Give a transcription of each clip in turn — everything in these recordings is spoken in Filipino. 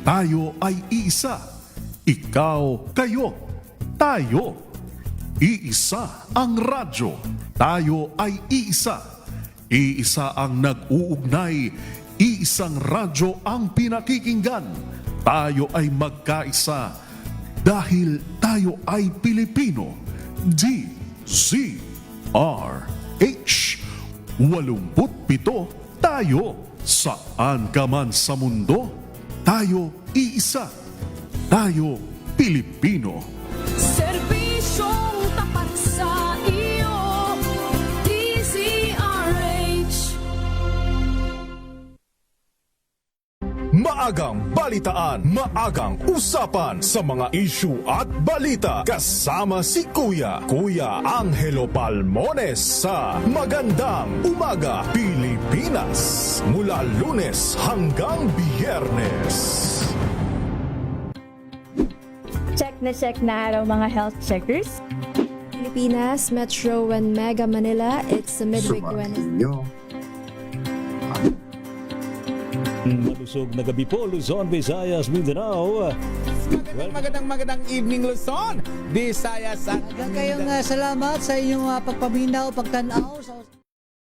tayo ay iisa. Ikaw, kayo, tayo. Iisa ang radyo, tayo ay iisa. Iisa ang nag-uugnay, iisang radyo ang pinakikinggan. Tayo ay magkaisa dahil tayo ay Pilipino. DZRH 87 tayo. Saan ka man sa mundo, tayo iisa. Tayo Pilipino. Serbisyong tapat sa iyo, DZRH. Maagang balitaan, maagang usapan sa mga issue at balita. Kasama si Kuya Angelo Palmones sa Magandang Umaga Pilipinas. Mula Lunes hanggang Biyernes. Check na araw mga health checkers. Pilipinas, Metro and Mega Manila, it's a midweek Wednesday. Malusog na gabi po, Luzon, Visayas, Mindanao. Magandang evening, Luzon, Visayas at Kayong salamat sa inyong pagpaminaw, pagtanaw sa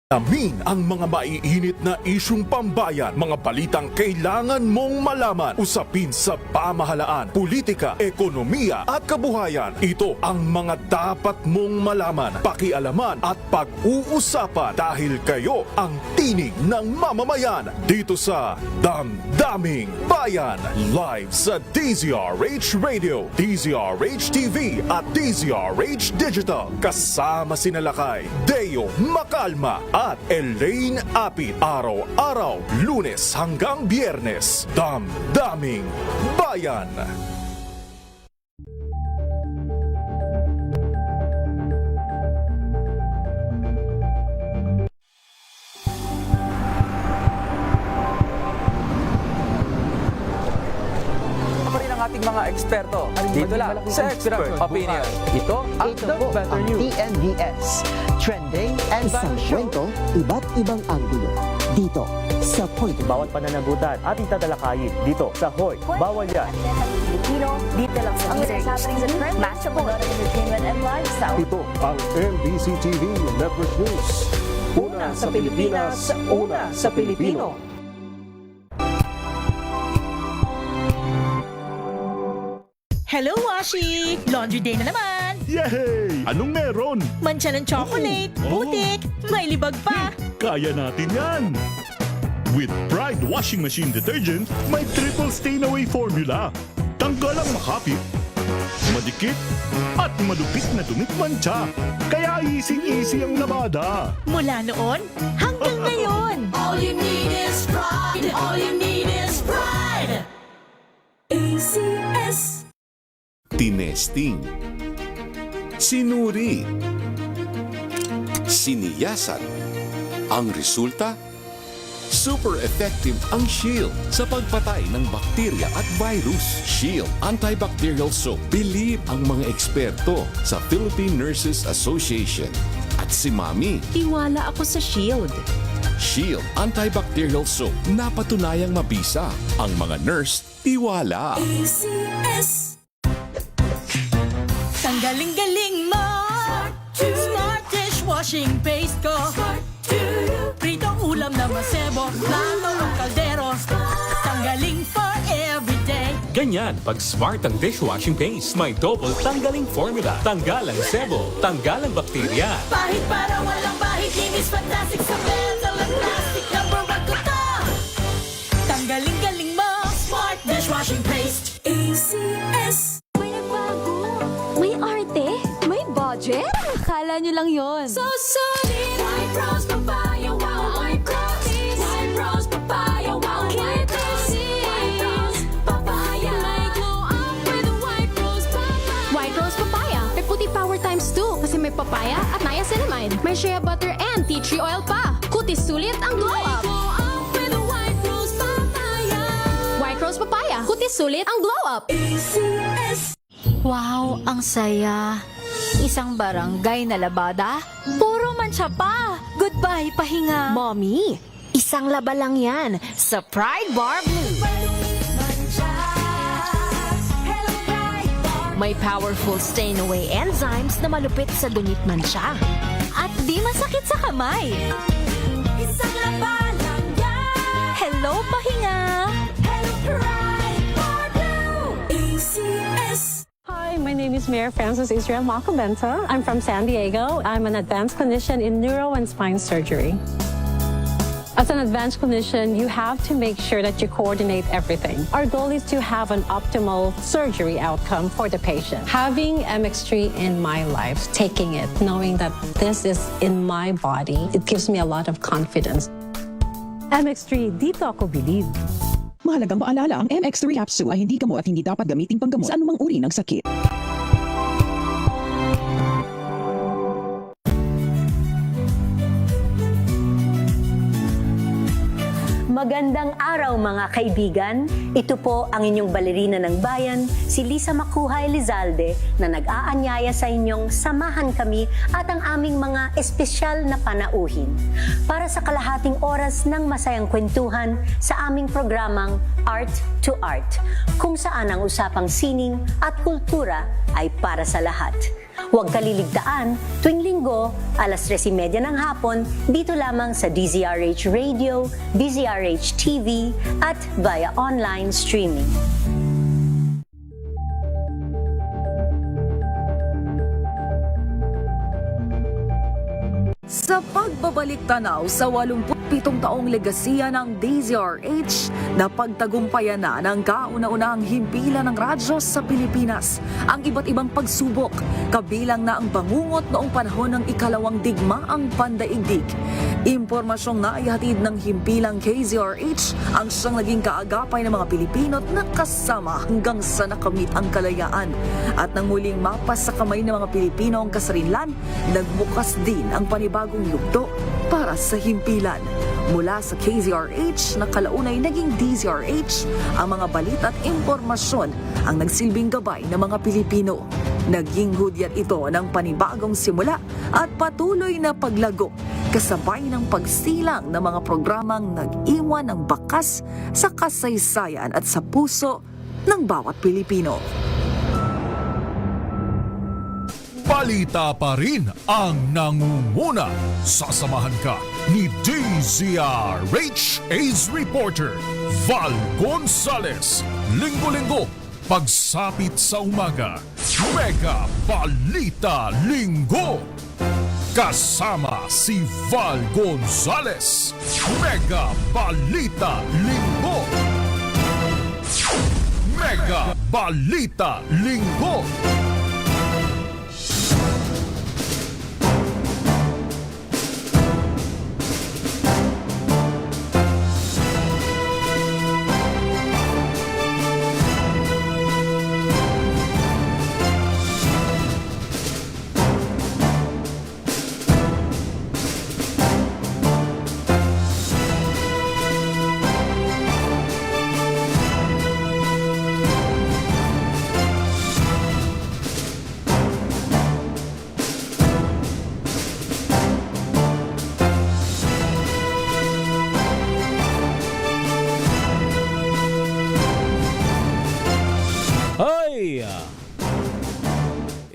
Alamin ang mga maiinit na isyung pambayan, mga balitang kailangan mong malaman, usapin sa pamahalaan, politika, ekonomiya at kabuhayan. Ito ang mga dapat mong malaman, pakialaman at pag-uusapan dahil kayo ang tinig ng mamamayan dito sa Damdaming Bayan. Live sa DZRH Radio, DZRH TV at DZRH Digital. Kasama sina Lakay, Deo Makalma at Elaine Apit. Araw-araw, Lunes hanggang Biyernes. Damdaming Bayan. ating mga eksperto. Dito lang sa Expert Opinion. Ito ang The Better News. TNVS. Trending and isang kwento, iba't ibang anggulo. Dito sa Point. Bawat pananagutan ating tatalakayin dito sa Hoy. Bawal yan. Pilipino, dito lang sa happening sa trend, matchable entertainment and lifestyle. Ito ang NBC TV Network News. Una sa Pilipinas, una sa Pilipino. Hello, Washi! Laundry day na naman! Yay! Anong meron? Mancha ng chocolate, putik, may libag pa. Kaya natin yan! With Pride Washing Machine Detergent, may triple stain-away formula. Tanggalang makapit, madikit, at malupit na dumit mancha. Kaya easy-easy ang labada. Mula noon hanggang ngayon. All you need is pride. All you need is pride. ACS. Tinesting, sinuri, siniyasan. Ang resulta? Super effective ang Shield sa pagpatay ng bakterya at virus. Shield Antibacterial Soap. Believe ang mga eksperto sa Philippine Nurses Association. At si Mami. Tiwala ako sa Shield. Shield Antibacterial Soap. Napatunayang mabisa. Ang mga nurse, tiwala. ACS. Ang galing-galing mo! Smart dishwashing paste ko! Pritong ulam na masebo, lalo ng kaldero. Tanggaling for everyday. Ganyan pag smart ang dishwashing paste. May double tanggaling formula. Tanggal ang sebo, tanggal ang bakterya. Pahit para walang bahid, linis fantastic sa metal at plastic. Number one ko to! Tanggaling-galing mo! Smart dishwashing paste. ACS. May arte? May budget? Akala nyo lang yon. So solid. White Rose Papaya, wow, White Rose. White Rose Papaya, wow, White Rose. White Rose Papaya. May glow up with White Rose Papaya. White Rose Papaya. May puti power times 2 kasi may papaya at niacinamide. May shea butter and tea tree oil pa. Kutis sulit ang glow up. Glow up with White Rose Papaya. White Rose Papaya. Kutis sulit ang glow up. ACS. Wow, ang saya. Isang barangay na labada, puro mancha pa. Goodbye, pahinga. Mommy, isang laba lang yan sa Pride Bar Blue. Mancha. May powerful stain-away enzymes na malupit sa dunit mansya. At di masakit sa kamay. Isang labalang yan. Hello, pahinga! Hello, Pride Blue. ACS. Hi, my name is Mayor Francis Israel Macobenta. I'm from San Diego. I'm an advanced clinician in neuro and spine surgery. As an advanced clinician, you have to make sure that you coordinate everything. Our goal is to have an optimal surgery outcome for the patient. Having MX3 in my life, taking it, knowing that this is in my body, it gives me a lot of confidence. MX3, dito ako believe. Mahalagang paalala, ang MX3 capsule ay hindi gamot at hindi dapat gamiting panggamot sa anumang uri ng sakit. Magandang araw mga kaibigan. Ito po ang inyong balerina ng bayan, si Lisa Makuha Elizalde, na nag-aanyaya sa inyong samahan kami at ang aming mga espesyal na panauhin para sa kalahating oras ng masayang kwentuhan sa aming programang Art to Art, kung saan ang usapang sining at kultura ay para sa lahat. Huwag kaliligtaan, tuwing linggo, alas 3:30 ng hapon, dito lamang sa DZRH Radio, DZRH TV, at via online streaming. Sa pagbabalik tanaw sa 87 taong legasiya ng DZRH, napagtagumpayan na ng kauna-unahang himpilan ng radyo sa Pilipinas ang iba't ibang pagsubok, kabilang na ang bangungot noong panahon ng ikalawang digmaang pandaigdig. Impormasyong naihatid ng himpilang KZRH ang siyang naging kaagapay ng mga Pilipino at nakasama hanggang sa nakamit ang kalayaan. At nang muling mapas sa kamay ng mga Pilipino ang kasarinlan, nagbukas din ang panibagong yugto para sa himpilan. Mula sa KZRH na kalaunay naging DZRH, ang mga balita at impormasyon ang nagsilbing gabay ng mga Pilipino. Naging hudyat ito ng panibagong simula at patuloy na paglago, kasabay ng pagsilang ng mga programang nag-iwan ng bakas sa kasaysayan at sa puso ng bawat Pilipino. Balita pa rin ang nangunguna. Sasamahan ka ni DZRH Ace Reporter Val Gonzales. Linggo-linggo, pagsapit sa umaga, Mega Balita Linggo. Kasama si Val Gonzales. Mega Balita Linggo. Mega Balita Linggo.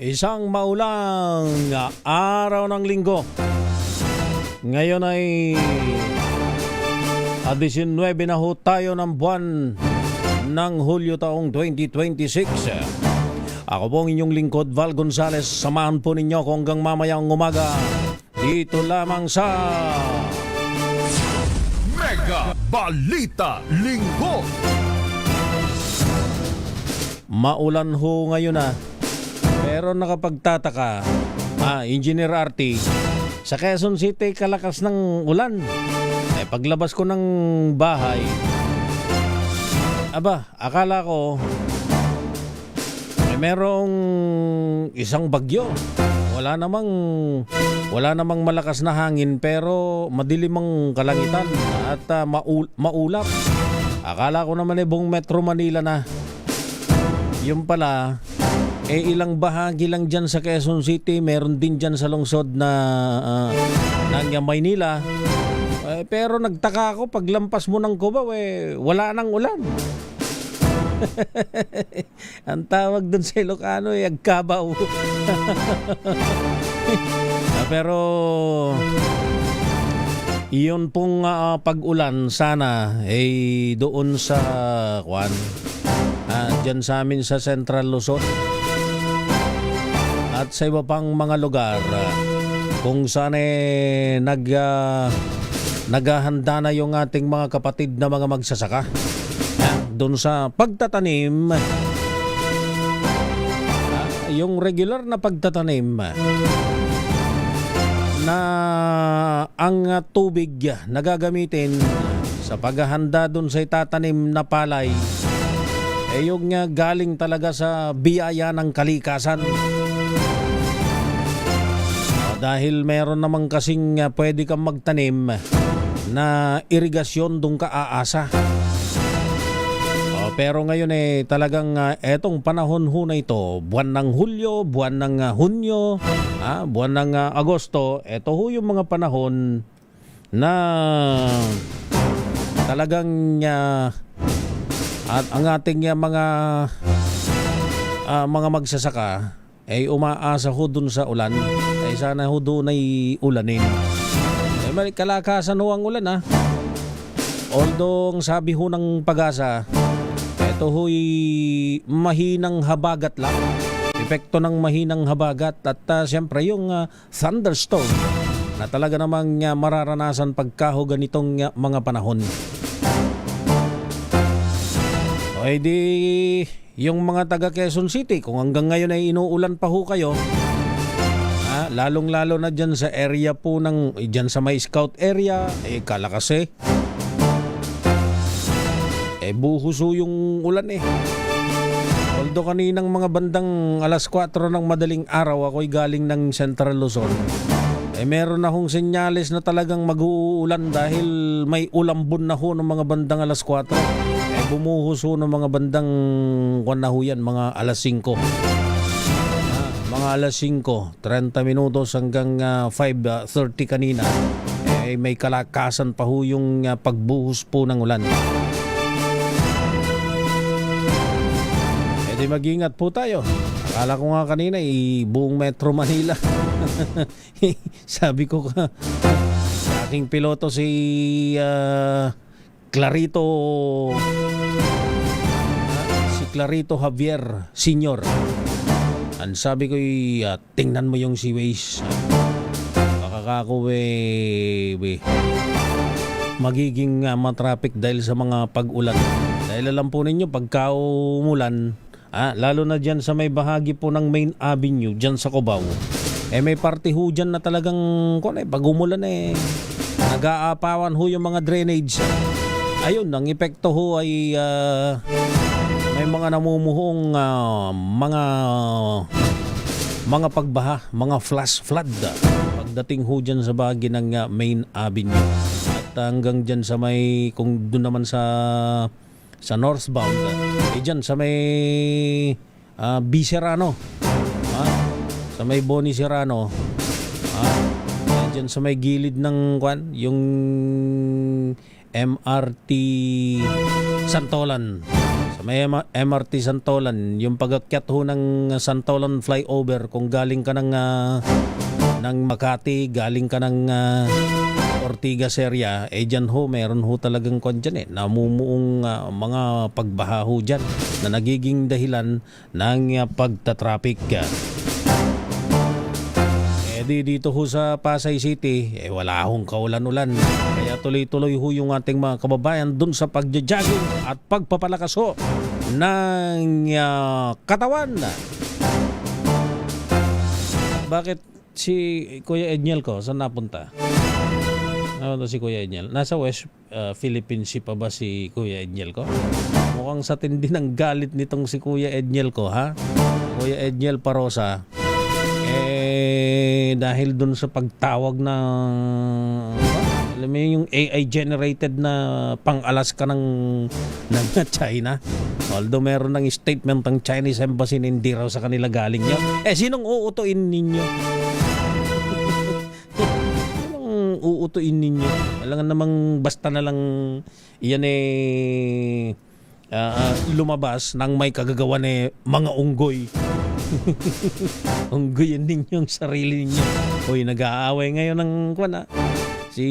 Isang maulang araw ng linggo. Ngayon ay 19 na ho tayo ng buwan ng Hulyo taong 2026. Ako po ang inyong lingkod, Val Gonzales. Samahan po ninyo ko hanggang mamayang umaga dito lamang sa Mega Balita Linggo. Maulan ho ngayon na. Pero nakapagtataka, Engineer RT, sa Quezon City kalakas ng ulan. Paglabas ko ng bahay, akala ko merong isang bagyo. Wala namang malakas na hangin pero madilim ang kalangitan at maulap. Akala ko naman buong Metro Manila na. Yung pala, ilang bahagi lang dyan sa Quezon City, meron din dyan sa lungsod na ng Maynila. Pero nagtaka ako, paglampas mo ng Cubao, wala nang ulan. Ang tawag dun sa Ilocano ay agkabaw. Pero iyon pong pag-ulan sana ay doon sa dyan sa amin sa Central Luzon at sa iba pang mga lugar kung saan naghahanda na yung ating mga kapatid na mga magsasaka doon sa pagtatanim, yung regular na pagtatanim na ang tubig na gagamitin sa paghahanda doon sa itatanim na palay yung galing talaga sa biyaya ng kalikasan. Dahil meron namang kasing pwede kang magtanim na irigasyon doon ka aasa. Pero ngayon talagang etong panahon ho na ito, buwan ng Hulyo, buwan ng Hunyo, buwan ng Agosto, eto ho yung mga panahon na talagang at ang ating mga magsasaka ay umaasa ho dun sa ulan. Ay sana ho doon ay ulanin. May kalakasan ho ang ulan Although sabi ho ng Pag-asa, ito ho'y mahinang habagat lang. Epekto ng mahinang habagat at siyempre yung thunderstorm na talaga namang mararanasan pagka ganitong mga panahon. O di yung mga taga Quezon City, kung hanggang ngayon ay inuulan pa ho kayo, lalong-lalo na dyan sa area po ng, dyan sa may scout area, kalakas buhos yung ulan Although kaninang mga bandang alas 4 ng madaling araw ako'y galing ng Central Luzon, meron na hong senyales na talagang mag-uulan dahil may ulambon na ho ng mga bandang alas 4. Bumuhos ho ng mga bandang mga alas 5. Mga alas 5, 30 minutos hanggang 5:30 kanina, may kalakasan pa ho yung pagbuhos po ng ulan. Di mag-ingat po tayo. Akala ko nga kanina buong Metro Manila. Sabi ko sa aking piloto si Clarito Javier Senior. Ang sabi ko tingnan mo yung Seaways. Baka ako magiging matraffic dahil sa mga pag-ulan. Dahil alam po ninyo pagka umulan, lalo na dyan sa may bahagi po ng Main Avenue, dyan sa Cubao, may parte ho dyan na talagang pag umulan nag-aapawan ho yung mga drainage. Ayun, ang epekto ho ay may mga namumuhong mga pagbaha, mga flash flood pagdating ho dyan sa bahagi ng Main Avenue. At hanggang dyan sa may, kung doon naman sa northbound, dyan sa may B. Serrano, sa may Boni Serrano, dyan sa may gilid ng yung MRT Santolan, sa may MRT Santolan, yung pag-akyat ho ng Santolan flyover, kung galing ka ng Makati, galing ka ng Ortigas area, dyan ho, meron ho talagang dyan namumuong mga pagbaha ho dyan na nagiging dahilan ng pagtatraffic. Dito ho sa Pasay City, wala hong kaulan-ulan. Kaya tuloy-tuloy ho yung ating mga kababayan dun sa pagja-jogging at pagpapalakas ho ng katawan. Bakit si Kuya Edniel ko, saan napunta? Ano si Kuya Edniel? Nasa West Philippines pa ba si Kuya Edniel ko? Mukhang sa tindi ng galit nitong si Kuya Edniel ko, Kuya Edniel Parosa. Dahil dun sa pagtawag na alam mo yung AI generated na pang-Alaska ng China. Although meron ng statement ng Chinese Embassy na hindi raw sa kanila galing yun. Sinong uutuin ninyo? Sinong uutuin ninyo? Alangan namang basta na lang yan lumabas nang may kagagawa ni mga unggoy. Unggoyin ninyong sarili ninyo. Uy, nag-aaway ngayon ng si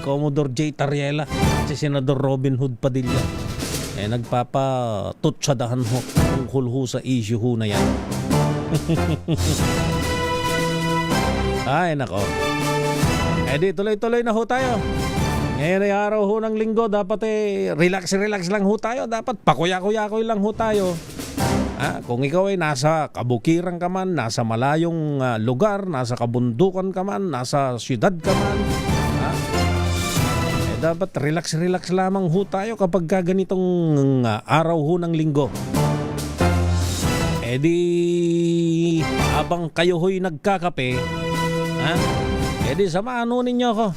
Commodore J. Tariela, si Senador Robin Hood Padilla. Nagpapatutsadahan ho tungkol ho sa issue ho na yan. Ay, nako. Di tuloy-tuloy na ho tayo. Ngayon ay araw ho ng linggo, dapat relax lang ho tayo. Dapat pakuya-kuya-kuy lang ho tayo. Kung ikaw ay nasa kabukiran ka man, nasa malayong lugar, nasa kabundukan ka man, nasa syudad ka man, dapat relax lamang ho tayo kapag ganitong araw ho ng linggo. Di habang kayo ho'y nagkakape, di samahan ho ninyo ako.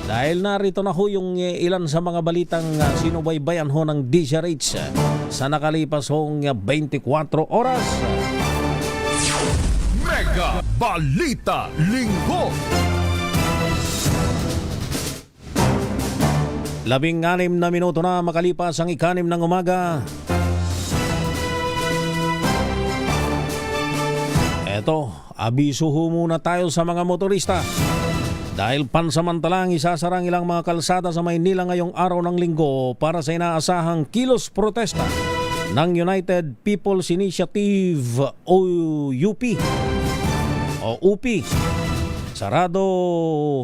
Dahil narito na ho yung ilan sa mga balitang sinubaybayan ho ng DZRH sa nakalipas hong 24 oras. Mega Balita Linggo. 16 na minuto na makalipas ang 6 ng umaga. Eto, abiso ho muna tayo sa mga motorista. Dahil pansamantalang isasarang ilang mga kalsada sa Maynila ngayong araw ng linggo para sa inaasahang kilos protesta ng United People's Initiative o UP. Sarado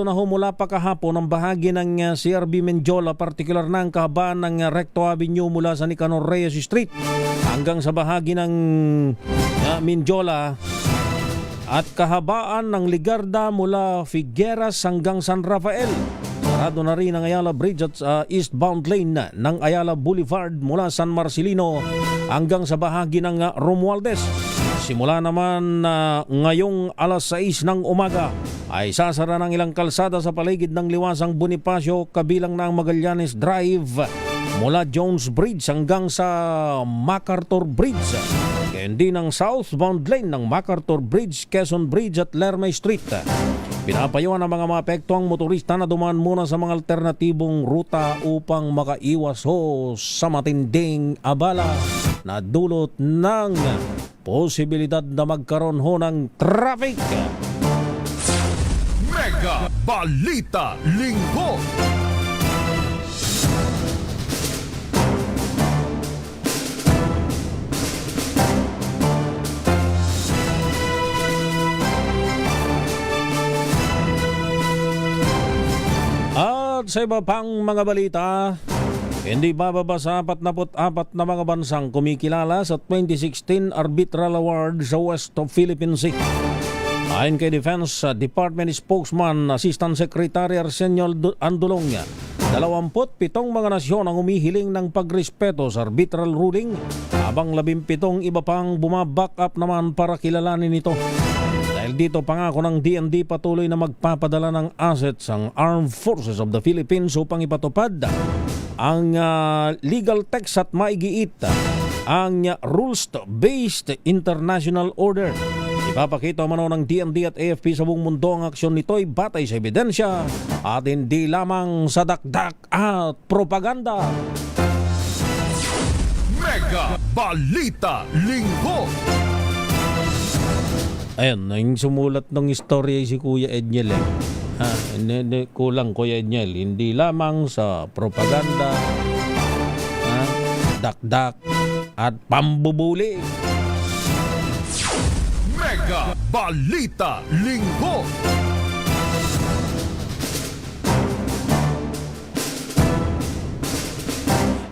na ho mula pa kahapon ang bahagi ng CRB Menjola, partikular na ang kahabaan ng Recto Avenue mula sa Nicanor Reyes Street hanggang sa bahagi ng Menjola at kahabaan ng Ligarda mula Figueras hanggang San Rafael. Sarado na rin ang Ayala Bridge at eastbound lane ng Ayala Boulevard mula San Marcelino hanggang sa bahagi ng Romualdez. Simula naman ngayong alas 6 ng umaga ay sasara ng ilang kalsada sa paligid ng Liwasang Bonifacio kabilang na ang Magallanes Drive mula Jones Bridge hanggang sa MacArthur Bridge. Gayon din ang southbound lane ng MacArthur Bridge, Quezon Bridge at Lerma Street. Pinapayuhan ang mga maapektuang motorista na dumaan muna sa mga alternatibong ruta upang makaiwas ho sa matinding abala na dulot ng posibilidad na magkaroon ho ng traffic. Mega Balita Linggo. At sa iba pang mga balita, hindi bababa sa 44 na mga bansang kumikilala sa 2016 Arbitral Award sa West of Philippine Sea. Ayon kay Defense Department spokesman Assistant Secretary Arsenio Andulong, 27 mga nasyon ang umihiling ng pagrespeto sa arbitral ruling habang 17 iba pang bumaback up naman para kilalanin ito. Dahil dito pangako ng DND patuloy na magpapadala ng assets ang Armed Forces of the Philippines upang ipatupad ang legal text at maigiit ang rules-based international order. Ipapakita mano ng DND at AFP sa buong mundo ang aksyon nito'y batay sa ebidensya at hindi lamang sa dakdak at propaganda. Mega Balita Linggo. Ayun, yung sumulat ng istorya si Kuya Edniel hindi kulang Kuya Edniel, hindi lamang sa propaganda, dakdak at pambubuli. Mega Balita Linggo.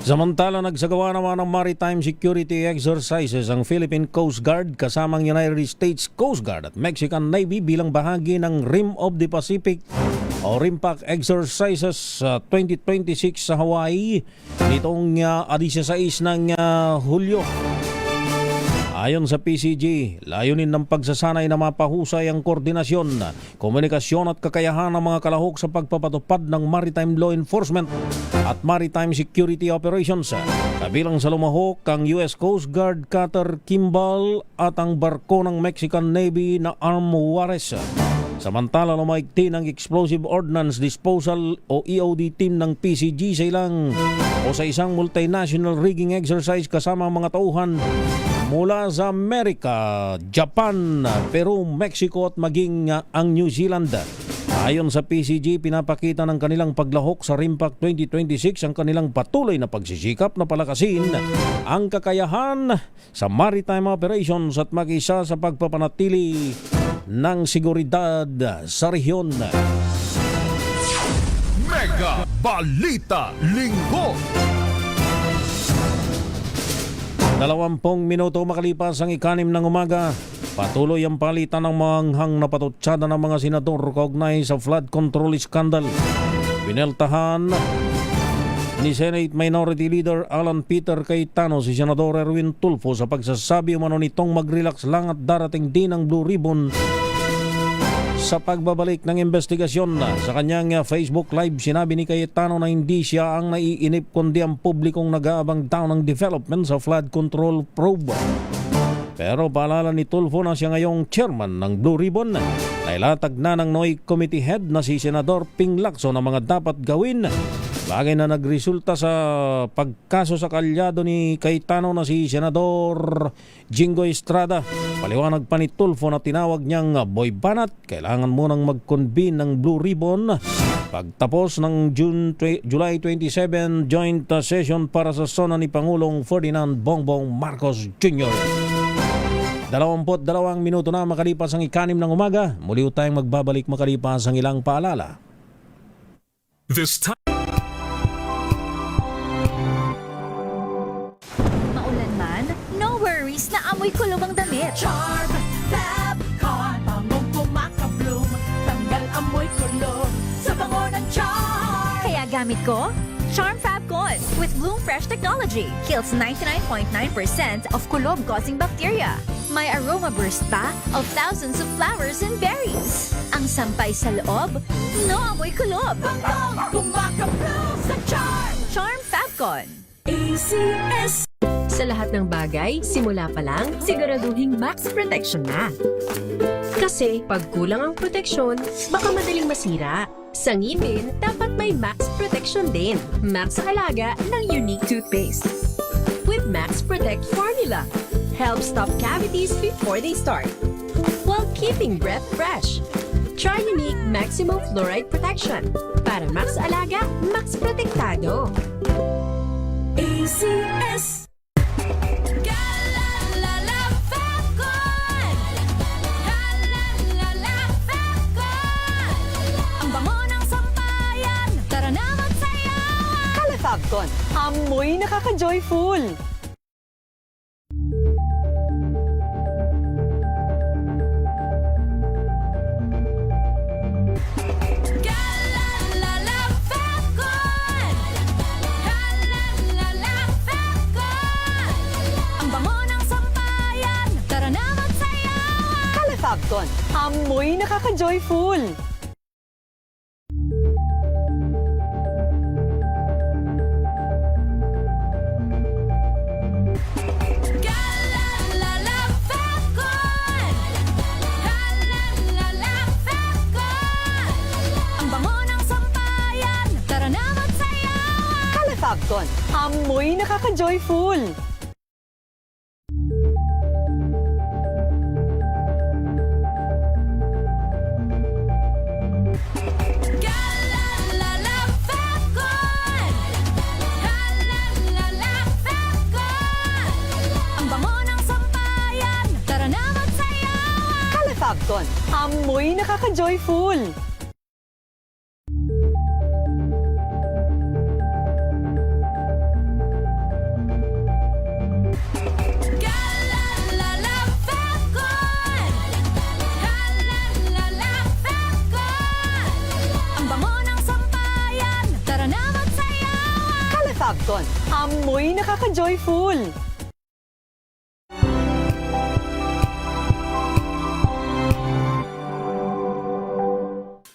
Samantala, nagsagawa naman ng maritime security exercises ang Philippine Coast Guard kasamang United States Coast Guard at Mexican Navy bilang bahagi ng Rim of the Pacific o RIMPAC exercises 2026 sa Hawaii nitong 16 ng Hulyo. Ayon sa PCG, layunin ng pagsasanay na mapahusay ang koordinasyon, komunikasyon at kakayahan ng mga kalahok sa pagpapatupad ng maritime law enforcement at maritime security operations. Kabilang sa lumahok ang US Coast Guard cutter Kimball at ang barko ng Mexican Navy na Arm Juarez. Samantala lumaigti ng Explosive Ordnance Disposal o EOD team ng PCG sa isang multinational rigging exercise kasama ang mga tauhan mula sa Amerika, Japan, Peru, Mexico at maging ang New Zealand. Ayon sa PCG, pinapakita ng kanilang paglahok sa RIMPAC 2026 ang kanilang patuloy na pagsisikap na palakasin ang kakayahan sa maritime operations at mag-isa sa pagpapanatili ng seguridad sa rehiyon. Mega Balita Linggo. 20 minuto makalipas ang 6 ng umaga, patuloy ang palitan ng manghang na patutsada ng mga senador kaugnay sa flood control scandal. Pineltahan ni Senate Minority Leader Alan Peter Cayetano si Senador Erwin Tulfo sa pagsasabi umano nitong mag-relax lang at darating din ang Blue Ribbon sa pagbabalik ng investigasyon. Sa kanyang Facebook Live, sinabi ni Cayetano na hindi siya ang naiinip kundi ang publikong nag-aabang daw ng development sa flood control probe. Pero paalala ni Tulfo na siya ngayong chairman ng Blue Ribbon. Nailatag na ng NOI Committee Head na si Senador Ping Lacson ang mga dapat gawin. Bagay na nagresulta sa pagkaso sa kalyado ni Cayetano na si Senador Jingoy Estrada. Paliwanag pa ni Tulfo na tinawag niyang boy banat. Kailangan munang mag-convene ng Blue Ribbon pagtapos ng July 27 joint session para sa sona ni Pangulong Ferdinand Bongbong Marcos Jr. 22 minuto na makalipas ang 6 ng umaga. Muli tayong magbabalik makalipas ang ilang paalala. This time. Maulan man, no worries na amoy kulog ang damit. Charm Fabcon, bangong kumakabloom, tanggal amoy kulog sa bango ng Charm. Kaya gamit ko, Charm Fabcon with Bloom Fresh Technology. Kills 99.9% of kulob-causing bacteria. May aroma burst pa of thousands of flowers and berries. Ang sampay sa loob, no amoy kulob. Bangong kumakabloom sa Charm. Charm Fabcon. ACS. Sa lahat ng bagay, simula pa lang, siguraduhing max protection na. Kasi pag kulang ang proteksyon, baka madaling masira. Sa ngipin, dapat may max protection din. Max sa alaga ng Unique Toothpaste. With Max Protect Formula, help stop cavities before they start, while keeping breath fresh. Try Unique Maximum Fluoride Protection para max alaga, max protektado. ACS. Fabcon, amoy nakaka-joyful. Ang bango ng sampayan, tara na magsayawan. Kala Fabcon, amoy nakaka-joyful. Fabcon, amoy nakaka-joyful. Ang bango ng sampayan, tara na magsayawan. Kala Fabcon, amoy nakaka-joyful. Fabcon, amoy nakaka-joyful.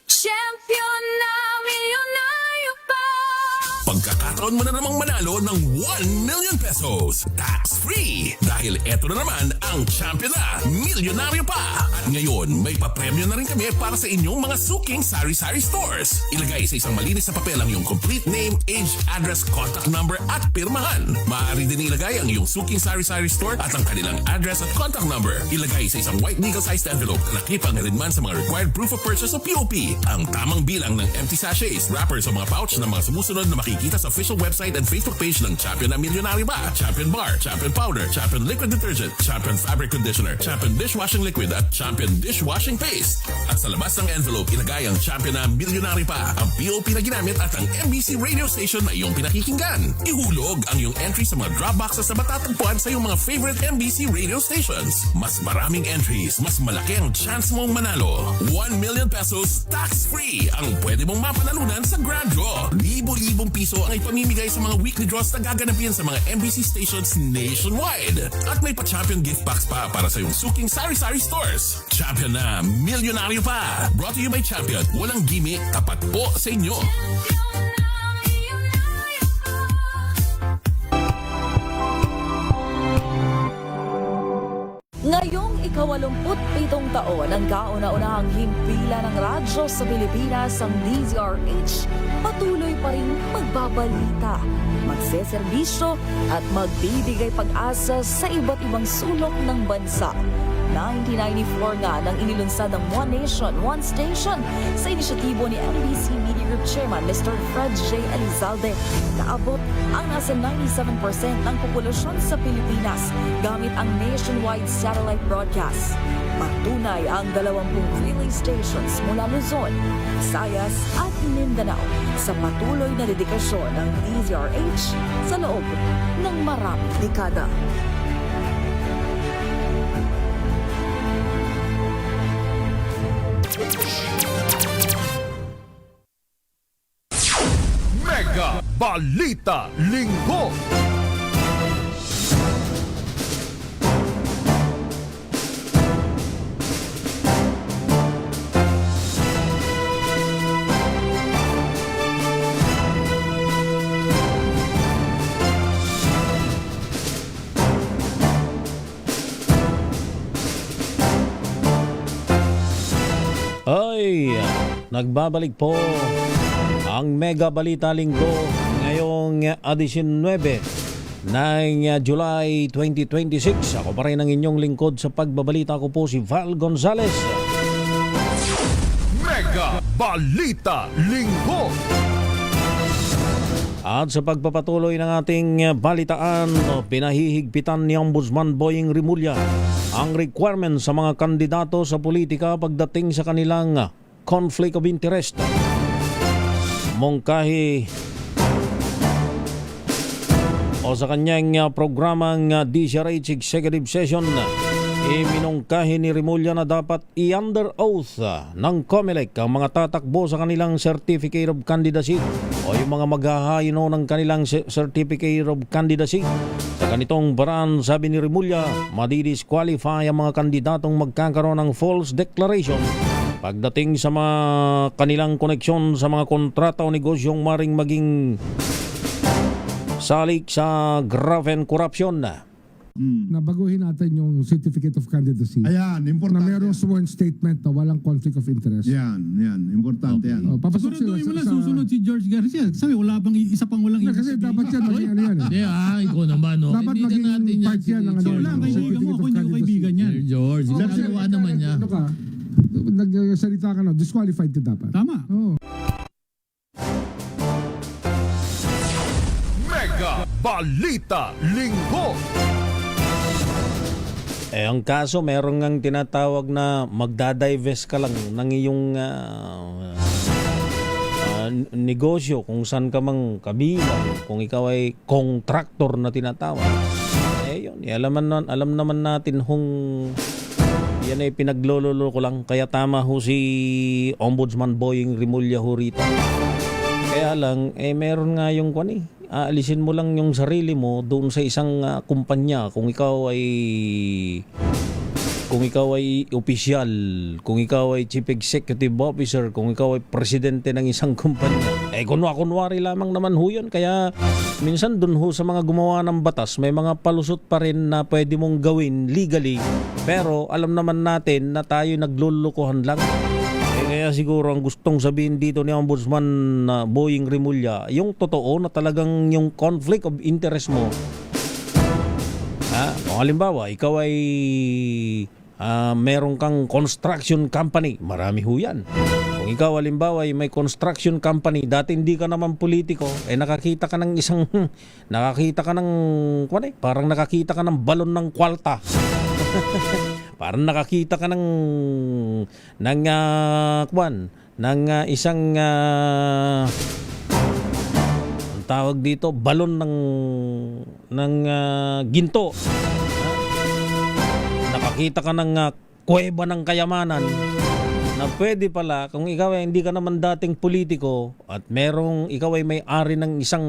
Champion na milyonaryo pa. Pagkakataon pagkakataon mo na namang manalo ng 1 million pesos. Tax-free! Dahil eto na naman ang champion na, milyonaryo pa! At ngayon, may papremyo na rin kami para sa inyong mga suking sari-sari stores. Ilagay sa isang malinis na papel ang iyong complete name, age, address, contact number at pirmahan. Maaari din ilagay ang iyong suking sari-sari store at ang kanilang address at contact number. Ilagay sa isang white legal-sized envelope na nakipang rin man sa mga required proof of purchase o POP. Ang tamang bilang ng empty sachets, wrappers o mga pouch ng mga sumusunod na makikita sa official website and Facebook page ng Champion na Milyonaryo Ba, Champion Bar, Champion Powder, Champion Liquid Detergent, Champion Fabric Conditioner, Champion Dishwashing Liquid at Champion Dishwashing Paste. At sa labas ng envelope, ilagay ang Champion na Milyonaryo Pa, ang POP na ginamit at ang MBC radio station na iyong pinakikinggan. Ihulog ang iyong entry sa mga drop boxes na matatagpuan sa iyong mga favorite MBC radio stations. Mas maraming entries, mas malaki ang chance mong manalo. 1 million pesos tax-free ang pwede mong mapanalunan sa Grand Draw. Libo-libong piso ang ipamimigay sa mga weekly draws na gaganapin sa mga MBC stations nationwide. At may pa-champion gift box pa para sa iyong suking sari-sari stores. Champion na, milyonaryo pa. Brought to you by Champion. Walang gimmick, tapat po sa inyo. Ngayong ika-87 taon ang kauna-unahang himpilan ng radyo sa Pilipinas, ang DZRH, patuloy pa rin magbabalita, magseserbisyo at magbibigay pag-asa sa iba't ibang sulok ng bansa. 1994 nga nang inilunsad ang One Nation, One Station sa inisyatibo ni MBC Media Group Chairman Mr. Fred J. Elizalde. Kaabot ang nasa 97% ng populasyon sa Pilipinas gamit ang nationwide satellite broadcast. Patunay ang 20 relay stations mula Luzon, Visayas at Mindanao sa patuloy na dedikasyon ng DZRH sa loob ng maraming dekada. Mega Balita Linggo. Ay, nagbabalik po ang Mega Balita Linggo ngayong 19 ng July 2026. Ako pa rin ang inyong lingkod sa pagbabalita ko po si Val Gonzales. Mega Balita Linggo. At sa pagpapatuloy ng ating balitaan, pinahihigpitan ni Ombudsman Boying Rimulya ang requirement sa mga kandidato sa politika pagdating sa kanilang conflict of interest. Mungkahi o sa kanyang programang DZRH Executive Session, iminungkahi ni Rimulya na dapat i-under oath ng COMELEC ang mga tatakbo sa kanilang Certificate of Candidacy o yung mga maghahayano ng kanilang Certificate of Candidacy. Sa ganitong paraan, sabi ni Rimulya, madidisqualify ang mga kandidatong magkakaroon ng false declaration pagdating sa mga kanilang koneksyon sa mga kontrata o negosyong maring maging salik sa graft and corruption. Nabaguhin natin yung Certificate of Candidacy. Ayan, importante. Na mayroong sworn statement na walang conflict of interest. Yan, importante yan. Papasok sila mo lang susunod si George Garcia. Sabi, wala bang isa pang walang kasi dapat yan, maging ano yan. Hindi, ikaw naman. No? Dapat maging part yan ng ano. Kaibigan mo, ako hindi ko kaibigan yan. George, ginagawa naman niya. Ano ka? Nagsalita ka na, disqualified ka dapat. Tama. Mega Balita Linggo. Ang kaso, meron ngang tinatawag na magdadivest ka lang ng iyong negosyo kung saan ka mang kabilang, kung ikaw ay contractor na tinatawag. Yun, alam naman natin yan ay pinaglololo ko lang. Kaya tama ho si Ombudsman Boying Rimulya ho rito. Kaya lang, meron nga yung aalisin mo lang yung sarili mo doon sa isang kumpanya kung ikaw ay kung ikaw ay opisyal, kung ikaw ay chief executive officer, kung ikaw ay presidente ng isang kumpanya, kunwari lamang naman ho yun. Kaya minsan dun ho sa mga gumawa ng batas, may mga palusot pa rin na pwede mong gawin legally, pero alam naman natin na tayo naglulukuhan lang. Kaya siguro ang gustong sabihin dito ni Ombudsman Boying Rimulya, yung totoo na talagang yung conflict of interest mo. Kung halimbawa, ikaw ay meron kang construction company, marami ho yan. Kung ikaw halimbawa ay may construction company, dati hindi ka naman politiko, nakakita ka ng isang, parang nakakita ka ng balon ng kwalta. Parang nakakita ka ng isang tawag dito, balon ng ginto. Nakakita ka ng kuweba ng kayamanan na pwede pala kung ikaw ay hindi ka naman dating politiko at ikaw ay may-ari ng isang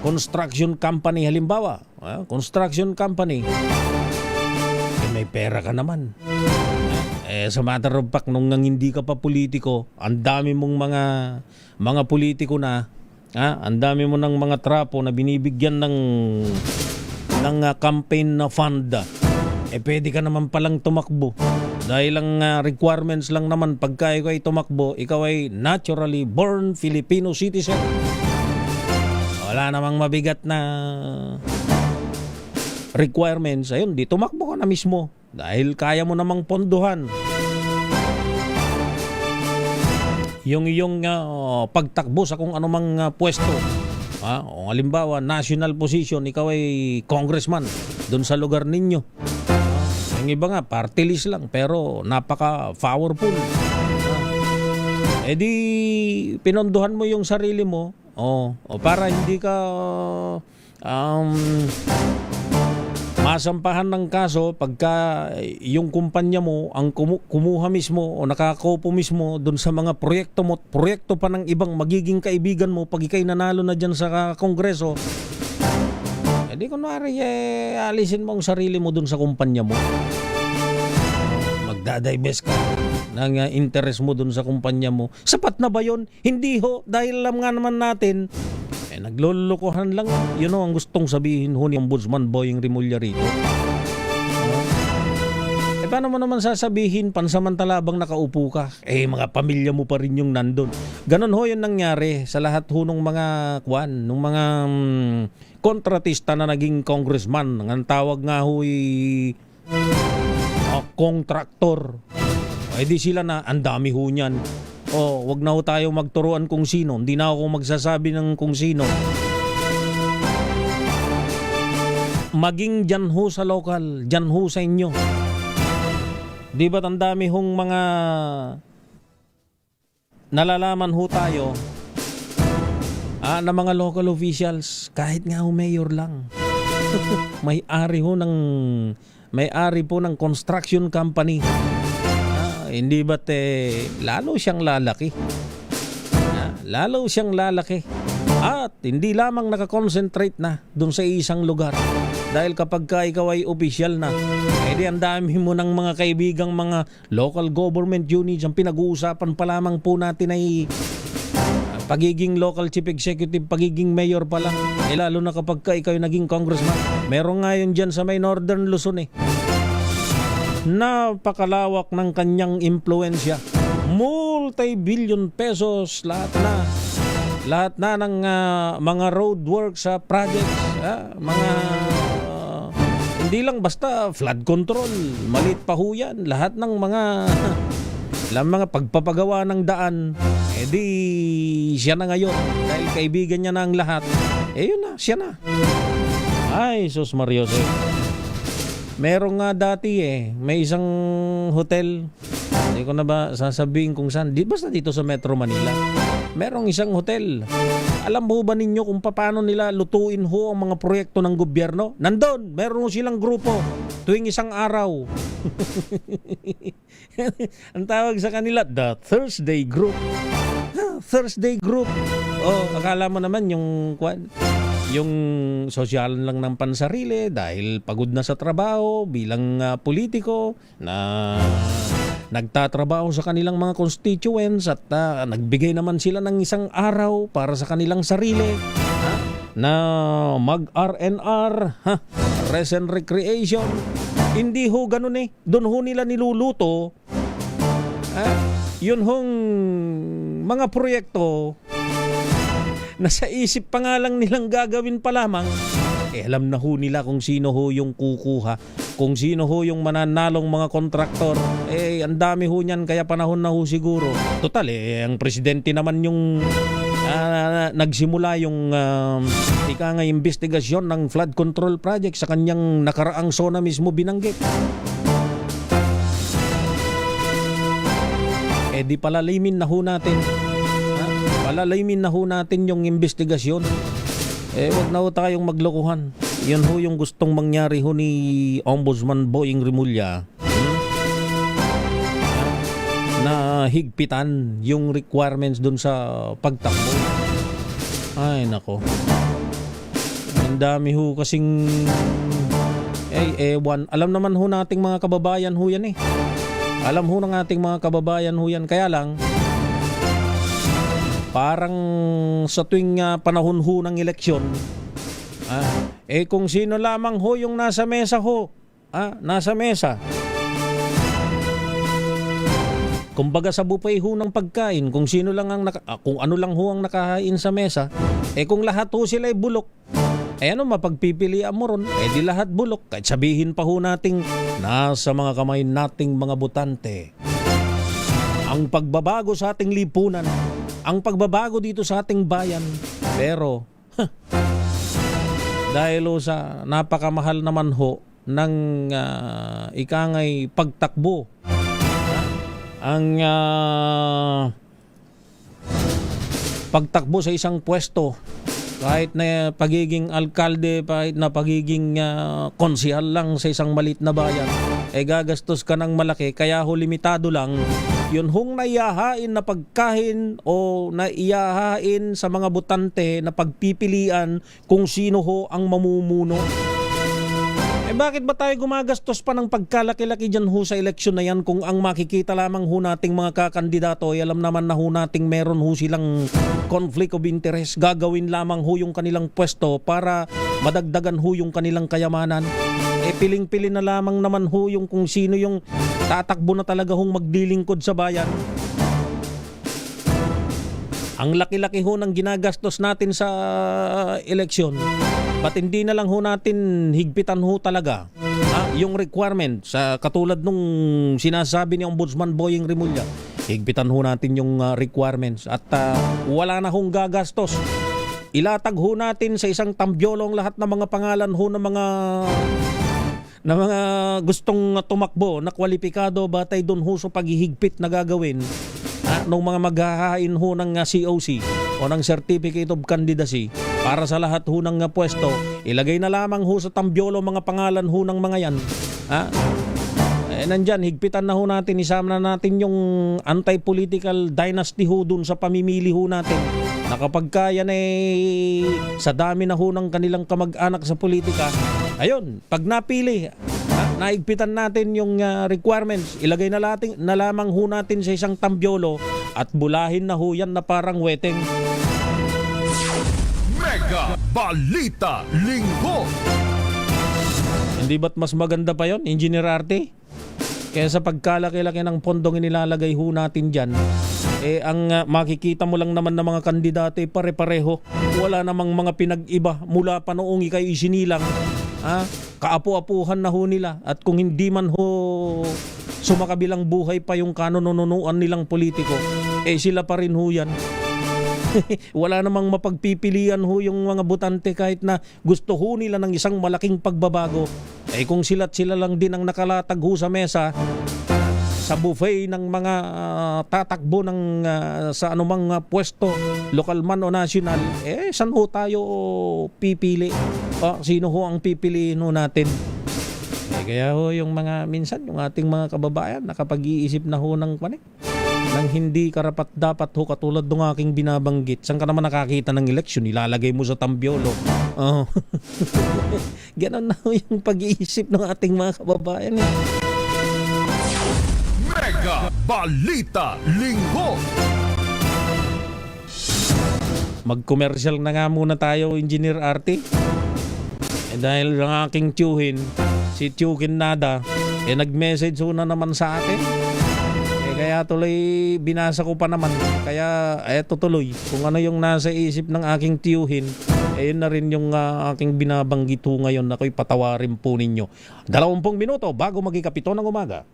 construction company halimbawa, construction company, may pera ka naman. Sa matter of fact, nung hindi ka pa politiko, ang dami mong mga politiko na, ang dami mo ng mga trapo na binibigyan ng campaign na fund. Pwede ka naman palang tumakbo. Dahil ang requirements lang naman pagka ikaw ay tumakbo, ikaw ay naturally born Filipino citizen. Wala namang mabigat na requirements. Ayun, di tumakbo ka na mismo. Dahil kaya mo namang ponduhan yung iyong pagtakbo sa kung anumang pwesto. O halimbawa, national position, ikaw ay congressman doon sa lugar ninyo. Yung iba nga, party list lang, pero napaka-powerful. Di pinondohan mo yung sarili mo, para hindi ka masampahan ng kaso pagka yung kumpanya mo ang kumuha mismo o nakakaupo mismo doon sa mga proyekto pa ng ibang magiging kaibigan mo pag ikay nanalo na dyan sa kongreso. Di kunwari alisin mo ang sarili mo doon sa kumpanya mo. Magdadivest ka ng interest mo doon sa kumpanya mo. Sapat na ba yun? Hindi ho, dahil alam nga naman natin naglulukuhan lang. Yun ang gustong sabihin ho ni Ombudsman Boying Rimulya rito. Paano mo naman sasabihin pansamantala bang nakaupo ka? Mga pamilya mo pa rin yung nandun. Ganon ho yung nangyari sa lahat ho nung mga kontratista na naging congressman. Ang tawag nga ho kontraktor. Di sila na ang dami ho niyan. Wag na ho tayo magturuan kung sino. Hindi na ako magsasabi ng kung sino. Maging dyan ho sa local, dyan ho sa inyo. Di ba't ang dami hong mga nalalaman ho tayo na mga local officials, kahit nga ho mayor lang. May-ari po ng construction company. Hindi ba't lalo siyang lalaki? Lalo siyang lalaki. At hindi lamang nakakonsentrate na dun sa isang lugar. Dahil kapag ikaw ay official na, di ang dami mo ng mga kaibigang mga local government units. Ang pinag-uusapan pa lamang po natin ay pagiging local chief executive, pagiging mayor pa lang. Lalo na kapag ikaw ay naging congressman. Meron nga yun dyan sa may Northern Luzon Napakalawak ng kanyang impluensya. Multi-billion pesos lahat na ng mga roadworks sa projects, mga hindi lang basta flood control, maliit pa ho yan. Lahat ng mga pagpapagawa ng daan, di siya na ngayon. Dahil kaibigan niya na ang lahat, yun na, siya na. Ay, sus Marios Meron nga dati may isang hotel, hindi ko na ba sasabihin kung saan, basta dito sa Metro Manila. Merong isang hotel. Alam mo ba ninyo kung paano nila lutuin ho ang mga proyekto ng gobyerno? Nandun, meron silang grupo tuwing isang araw. Ang tawag sa kanila, the Thursday Group. Thursday Group. Akala mo naman yung yung sosyalan lang ng pansarili dahil pagod na sa trabaho bilang politiko na nagtatrabaho sa kanilang mga constituents at nagbigay naman sila ng isang araw para sa kanilang sarili na mag-RNR, rest and recreation. Hindi ho ganun eh. Doon ho nila niluluto yun hong mga proyekto na sa isip pa nga lang nilang gagawin pa lamang, alam na ho nila kung sino ho yung kukuha, kung sino ho yung mananalong mga kontraktor. Ang dami ho niyan, kaya panahon na ho siguro. Total, ang presidente naman yung nagsimula yung investigasyon ng flood control project sa kanyang nakaraang SONA mismo binanggit. Di palalimin na ho natin. Palalimin na ho natin yung investigasyon. Wag na ho tayong maglokohan. Yun ho yung gustong mangyari ho ni Ombudsman Boying Rimulya. Na higpitan yung requirements dun sa pagtakbo. Ay nako. Ang dami ho kasing ewan. Alam naman ho nating mga kababayan ho yan eh. Alam ho ng ating mga kababayan ho yan. Kaya lang, parang sa tuwing panahon ho ng eleksyon, kung sino lamang ho yung nasa mesa ho, nasa mesa. Kumbaga sa buffet ho ng pagkain, kung sino lang ang kung ano lang ho ang nakahain sa mesa, kung lahat ho sila ay bulok, mapagpipilian mo ron, di lahat bulok. Kahit sabihin pa ho nating nasa mga kamay nating mga butante ang pagbabago sa ating lipunan, ang pagbabago dito sa ating bayan. Pero dahil ho sa napakamahal naman ho ng ikangay pagtakbo, ang pagtakbo sa isang pwesto, kahit na pagiging alkalde, kahit na pagiging konsehal lang sa isang maliit na bayan, gagastos ka ng malaki. Kaya ho limitado lang yun hong naiyahain na pagkain o naiyahain sa mga butante na pagpipilian kung sino ho ang mamumuno. Bakit ba tayo gumagastos pa ng pagkalaki-laki dyan ho sa eleksyon na yan kung ang makikita lamang ho nating mga kakandidato alam naman na ho nating meron ho silang conflict of interest. Gagawin lamang ho yung kanilang pwesto para madagdagan ho yung kanilang kayamanan. Piling-pili na lamang naman ho yung kung sino yung tatakbo na talaga hong magdilingkod sa bayan. Ang laki-laki ho ng ginagastos natin sa eleksyon. Ba't hindi na lang ho natin higpitan ho talaga yung requirement sa katulad nung sinasabi ni Ombudsman Boying Rimulya. Higpitan ho natin yung requirements at wala na hong gagastos. Ilatag ho natin sa isang tambyolong lahat ng mga pangalan ho ng mga gustong tumakbo na kwalipikado batay doon ho sa paghihigpit na gagawin nung mga maghahain ho ng COC o ng Certificate of Candidacy para sa lahat ho ng pwesto. Ilagay na lamang ho sa tambyolo mga pangalan ho ng mga yan. Nandyan, higpitan na ho natin, isama na natin yung anti-political dynasty ho dun sa pamimili ho natin. Na kapag kaya sa dami na ho ng kanilang kamag-anak sa politika, ayun, pag napili, naigpitan natin yung requirements, ilagay na lamang ho natin sa isang tambyolo at bulahin na ho yan na parang weteng. Mega Balita Linggo. Hindi ba't mas maganda pa yon, Engineer Arte? Kaya sa pagkalaki-laki ng pondong inilalagay ho natin dyan, ang makikita mo lang naman ng mga kandidato pare-pareho. Wala namang mga pinag-iba mula pa noong ikay isinilang. Kaapu-apuhan na ho nila. At kung hindi man ho sumakabilang buhay pa yung kanononuan nilang politiko, sila pa rin ho yan. Wala namang mapagpipilian ho yung mga butante kahit na gusto ho nila ng isang malaking pagbabago. Kung sila't sila lang din ang nakalatag ho sa mesa sa buffet ng mga tatakbo ng sa anumang pwesto, lokal man o national, saan ho tayo pipili? Sino ho ang pipiliin ho natin? Kaya ho yung mga minsan yung ating mga kababayan nakapag-iisip na ho ng ng hindi karapat-dapat ho katulad ng aking binabanggit. Saan ka naman nakakita ng eleksyon? Ilalagay mo sa tambyolo. Oh. Ganon na ho yung pag-iisip ng ating mga kababayan. Mega Balita Linggo. Mag-commercial na nga muna tayo, Engineer Arte. Dahil ang aking tiyuhin, si Tiyukin Nada, nag-message na naman sa akin. Kaya tuloy binasa ko pa naman. Kaya eto tuloy. Kung ano yung nasa isip ng aking tiyuhin, yun na rin yung aking binabanggit ho ngayon na ako'y patawarin po ninyo. 20 minuto bago magikapito ng umaga.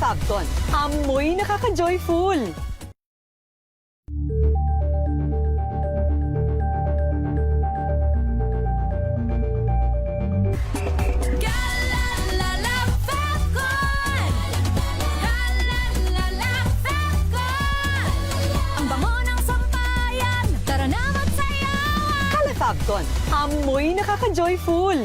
Calefacton, amoy nakaka-joyful. Calefacton, amoy nakaka-joyful.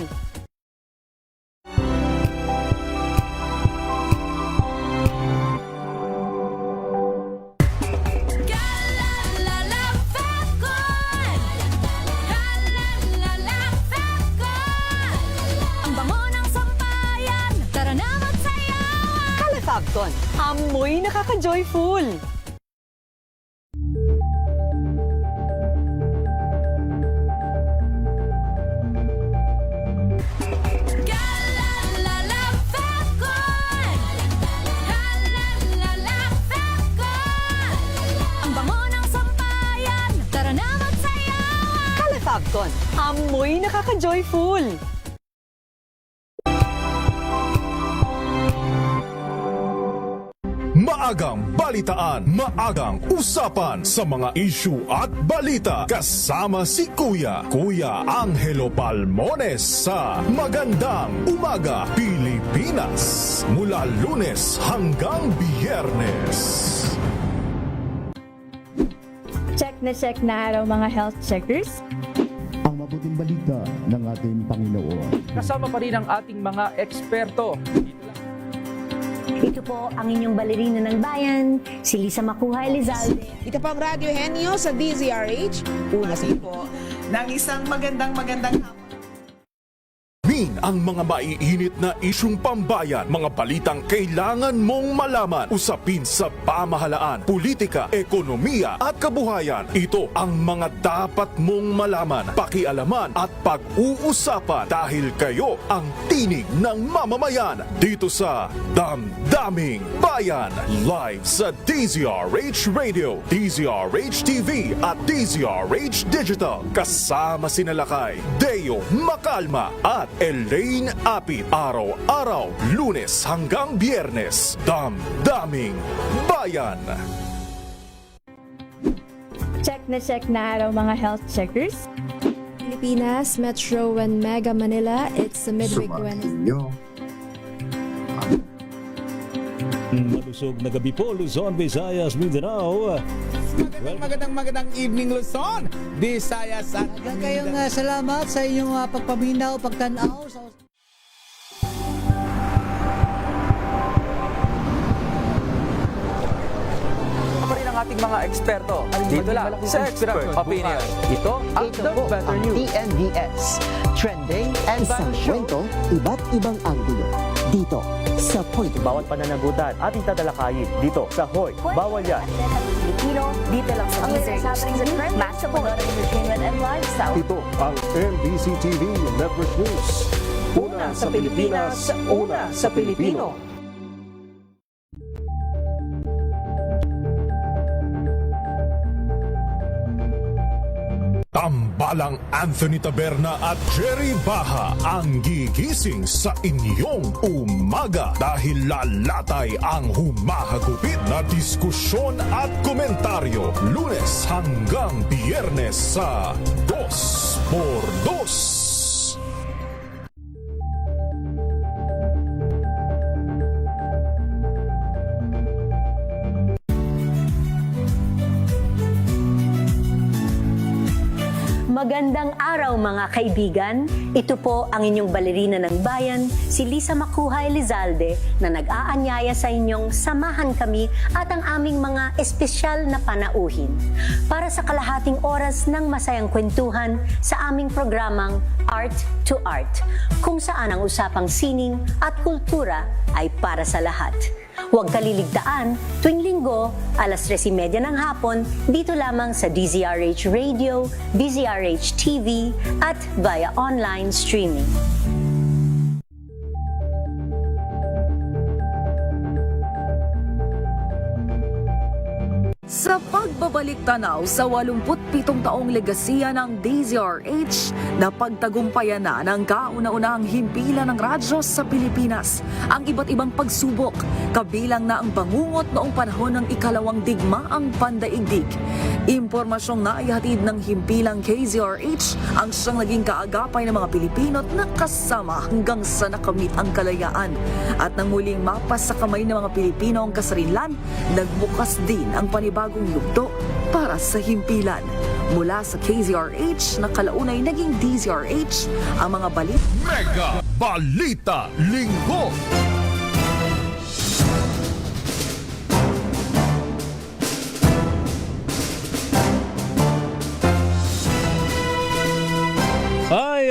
Calefacton, amoy nakaka-joyful. Calefacton, amoy nakaka-joyful. Maagang balitaan, maagang usapan sa mga issue at balita kasama si Kuya Angelo Palmones sa Magandang Umaga Pilipinas mula Lunes hanggang Biyernes. Check na araw mga health checkers. Ang mabuting balita ng ating Panginoon. Kasama pa rin ang ating mga eksperto. Ito po ang inyong balerina ng bayan, si Lisa Macuhay Elizalde. Ito po ang Radyo Henyo sa DZRH. Una po ng isang magandang Ang mga maiinit na isyung pambayan, mga balitang kailangan mong malaman, usapin sa pamahalaan, politika, ekonomiya at kabuhayan. Ito ang mga dapat mong malaman, pakialaman at pag-uusapan dahil kayo ang tinig ng mamamayan dito sa Damdaming Bayan. Live sa DZRH Radio, DZRH TV at DZRH Digital. Kasama sinalakay Deo Macalma at Elaine Apit. Araw-araw, Lunes hanggang Biyernes. Damdaming Bayan. Check na araw mga health checkers. Pilipinas, Metro and Mega Manila, it's a midweek Wednesday. Malusog na gabi po, Luzon, Visayas, Mindanao. Magandang evening Luzon, Visayas at Mindanao. Kayong salamat sa inyong pagpaminaw, pagtanaw. Pa rin ang ating mga eksperto. Dito lang sa Expert Opinion. Ito ang The Better News. TNDS. Trending and isang kwento, iba't ibang anggulo. Dito sa Point. Bawat pananagutan ating tatalakayin dito sa Hoy. Bawal yan. Pilipino, dito lang sa DZRH. Match up entertainment and lifestyle. Ito ang MBC TV Network News. Una sa Pilipinas, una sa Pilipino. Tambalang Anthony Taberna at Jerry Baha ang gigising sa inyong umaga dahil lalatay ang humahagupit na diskusyon at komentaryo Lunes hanggang Biyernes sa 2x2. Magandang araw mga kaibigan. Ito po ang inyong balerina ng bayan, si Lisa Makuha Elizalde na nag-aanyaya sa inyong samahan kami at ang aming mga espesyal na panauhin para sa kalahating oras ng masayang kwentuhan sa aming programang Art to Art, kung saan ang usapang sining at kultura ay para sa lahat. Huwag kaliligtaan, tuwing linggo, alas 3:30 ng hapon, dito lamang sa DZRH Radio, DZRH TV, at via online streaming. Sa pagbabalik tanaw sa 87 taong legasiya ng DZRH, napagtagumpayan na ng kauna-unahang himpilan ng radyo sa Pilipinas ang iba't ibang pagsubok, kabilang na ang bangungot noong panahon ng ikalawang digmaang pandaigdig. Impormasyong naihatid ng himpilang KZRH ang siyang naging kaagapay ng mga Pilipino at nakasama hanggang sa nakamit ang kalayaan. At nang muling mapas sa kamay ng mga Pilipino ang kasarilan, nagbukas din ang panibagong yugto para sa himpilan. Mula sa KZRH na kalaunay naging DZRH, ang mga Mega Balita Linggo.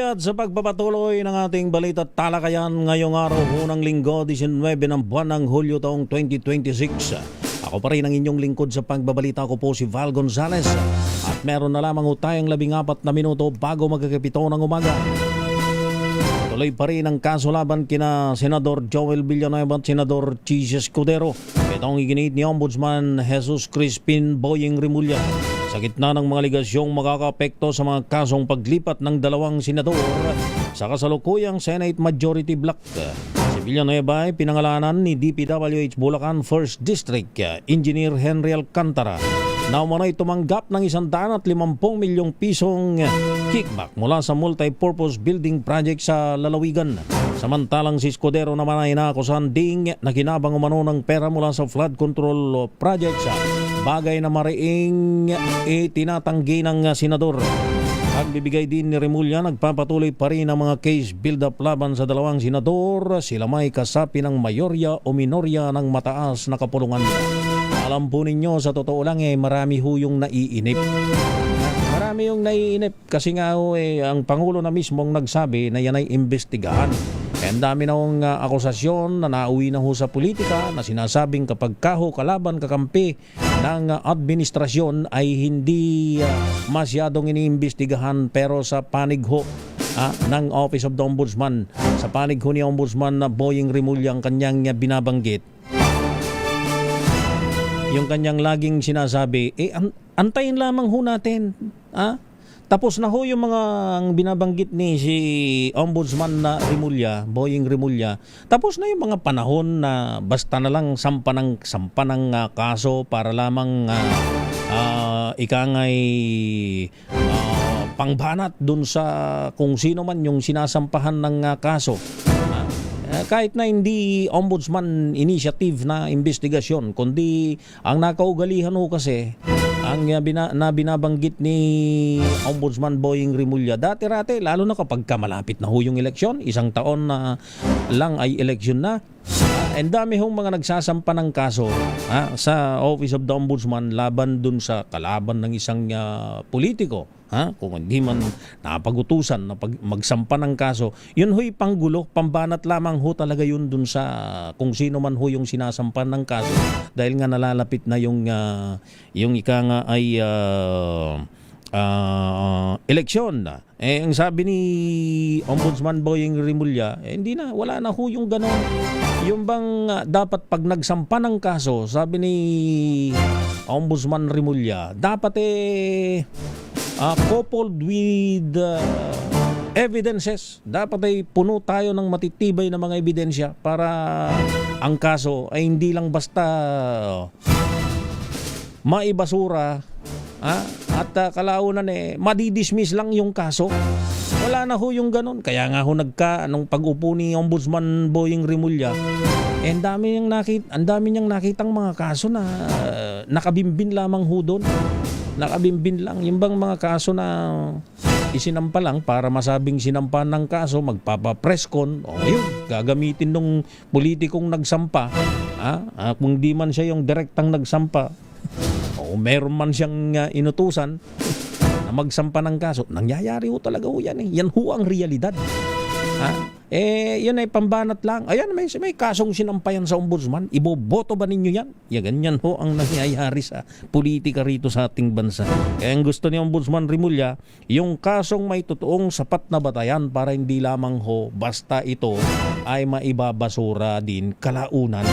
At sa pagpapatuloy ng ating balita at talakayan ngayong araw, unang linggo, 19 ng buwan ng Hulyo taong 2026. Ako pa rin ang inyong lingkod sa pagbabalita. Ako po si Val Gonzales. At meron na lamang tayong 14 na minuto bago magkakapito ng umaga. Tuloy pa rin ang kaso laban kina Senador Joel Villanueva at Senador Chis Escudero. Itong iginit ni Ombudsman Jesus Crispin Boyeng Rimulya sa gitna ng mga ligasyong makakaapekto sa mga kasong paglipat ng dalawang senador sa kasalukuyang Senate Majority Block. Si Villanueva ay pinangalanan ni DPWH Bulacan 1st District Engineer Henry Alcantara na umanay tumanggap ng 150 milyong pisong kickback mula sa multi-purpose building project sa lalawigan. Samantalang si Escudero naman ay naakusahan ding nakinabang umano ng pera mula sa flood control project sa bagay na mariing tinatanggi ng senador. Pagbibigay din ni Rimulya, nagpapatuloy pa rin ang mga case build-up laban sa dalawang senador. Sila may kasapi ng mayorya o minorya ng mataas na kapulungan. Alam po ninyo, sa totoo lang marami ho yung naiinip. Marami yung naiinip kasi nga ang Pangulo na mismong nagsabi na yan ay imbestigahan. Ang dami na hong akusasyon na nauwi na ho sa politika na sinasabing kapag kalaban kakampi ng administrasyon ay hindi masyadong iniimbestigahan, pero sa panig ho ng Office of the Ombudsman, sa panig ho ni Ombudsman na Boyeng Rimulya ang kanyang binabanggit. Yung kanyang laging sinasabi, antayin lamang ho natin. Tapos na ho yung mga binabanggit ni si Ombudsman na Rimulya, Boyeng Rimulya. Tapos na yung mga panahon na basta na lang sampa ng kaso para lamang ikangay pangbanat dun sa kung sino man yung sinasampahan ng kaso. Kahit na hindi Ombudsman initiative na investigasyon, kundi ang nakaugalihan ho kasi ang binabanggit ni Ombudsman Boyeng Rimulya dati-rate, lalo na kapag malapit na ho yung eleksyon, isang taon na lang ay eleksyon na. Ang dami hong mga nagsasampa ng kaso sa Office of the Ombudsman laban dun sa kalaban ng isang politiko. Kung hindi man napagutusan na magsampa ng kaso, yun ho'y panggulo, pambanat lamang ho talaga yun dun sa kung sino man ho yung sinasampan ng kaso, dahil nga nalalapit na yung ika nga ay eleksyon. Ang sabi ni Ombudsman Boyeng Rimulya, hindi na, wala na ho yung ganon. Yung bang dapat pag nagsampa ng kaso, sabi ni Ombudsman Rimulya, dapat coupled with evidences. Dapat ay puno tayo ng matitibay na mga ebidensya para ang kaso ay hindi lang basta maibasura at kalaunan madidismiss lang yung kaso. Wala na ho yung ganon. Kaya nga ho nung pag-upo ni Ombudsman Boyeng Rimulya, ang dami niyang nakitang mga kaso na nakabimbin lamang ho doon. Nakabimbin lang. Yung bang mga kaso na isinampa lang para masabing sinampa ng kaso, magpapa-presscon. O ngayon, gagamitin nung politikong nagsampa. Kung di man siya yung direktang nagsampa, o meron man siyang inutusan na magsampa ng kaso, nangyayari ho talaga ho yan. Yan ho ang realidad. Yan ay pambanat lang. Ayan, may kasong sinampayan sa ombudsman. Iboboto ba ninyo yan? Ganyan ho ang nangyayari sa politika rito sa ating bansa. Kaya ang gusto ni Ombudsman Remulla, yung kasong may totoong sapat na batayan para hindi lamang ho basta ito ay maibabasura din kalaunan.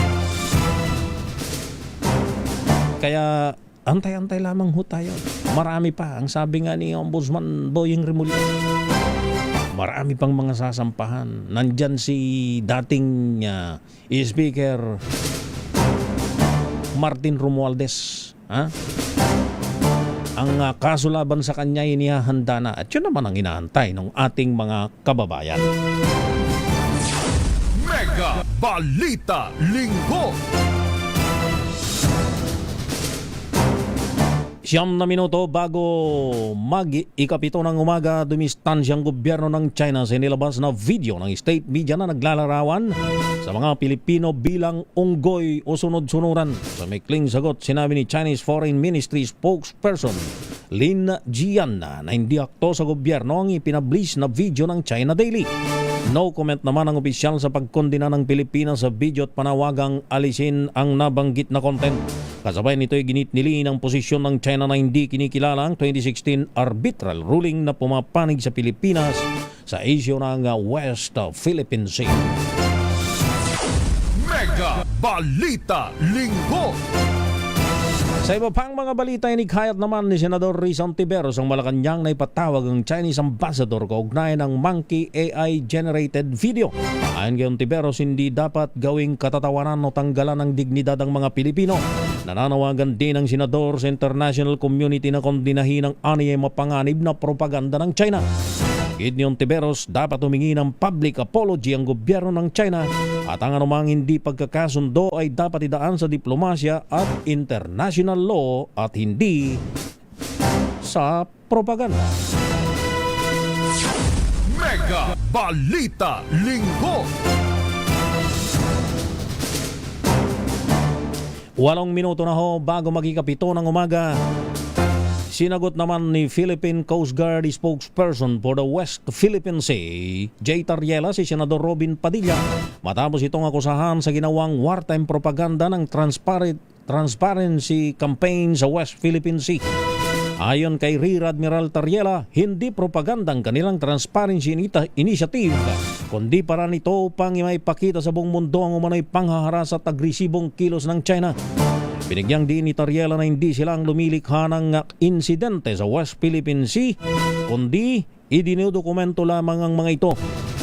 Kaya antay-antay lamang ho tayo. Marami pa. Ang sabi nga ni Ombudsman Boying Remulla, marami pang mga sasampahan. Nandyan si dating Speaker Martin Romualdez. Ang kaso laban sa kanya inihahanda na. At yun naman ang inaantay ng ating mga kababayan. Mega Balita Linggo. 9 na minuto bago mag-ikapito ng umaga, dumistansyang gobyerno ng China sa inilabas na video ng state media na naglalarawan sa mga Pilipino bilang unggoy o sunod-sunuran. Sa maikling sagot, sinabi ni Chinese Foreign Ministry spokesperson Lin Jian na hindi akto sa gobyerno ang ipinablish na video ng China Daily. No comment naman ang opisyal sa pagkondena ng Pilipinas sa video at panawagang alisin ang nabanggit na content. Kasabay nito ay ginitnili ng posisyon ng China na hindi kinikilala ang 2016 arbitral ruling na pumapanig sa Pilipinas sa isyu ng West Philippine Sea. Mega Balita Linggo. Sa iba pang mga balita, inikayat naman ni Senador Risa Ontiveros ang Malacanang na ipatawag ang Chinese Ambassador kaugnay ng monkey AI-generated video. Ayon kay Ontiveros, hindi dapat gawing katatawanan o tanggalan ng dignidad ang mga Pilipino. Nananawagan din ang Senador sa international community na kondinahin ang aniyay mapanganib na propaganda ng China. Gid ni Ontiveros, dapat humingi ng public apology ang gobyerno ng China at ang anumang hindi pagkakasundo ay dapat idaan sa diplomasya at international law at hindi sa propaganda. Mega Balita Linggo. 8 minuto na ho bago magikapito ng umaga. Sinagot naman ni Philippine Coast Guard spokesperson for the West Philippine Sea, J. Tariela, si Senador Robin Padilla matapos itong akusahan sa ginawang wartime propaganda ng transparency campaign sa West Philippine Sea. Ayon kay Rear Admiral Tariela, hindi propaganda ang kanilang transparency initiative, kundi para nito upang maipakita sa buong mundo ang umano'y panghaharas at agresibong kilos ng China. Binigyang din ni Tariela na hindi sila ang lumilikha ng insidente sa West Philippine Sea, kundi idinodokumento lamang ang mga ito.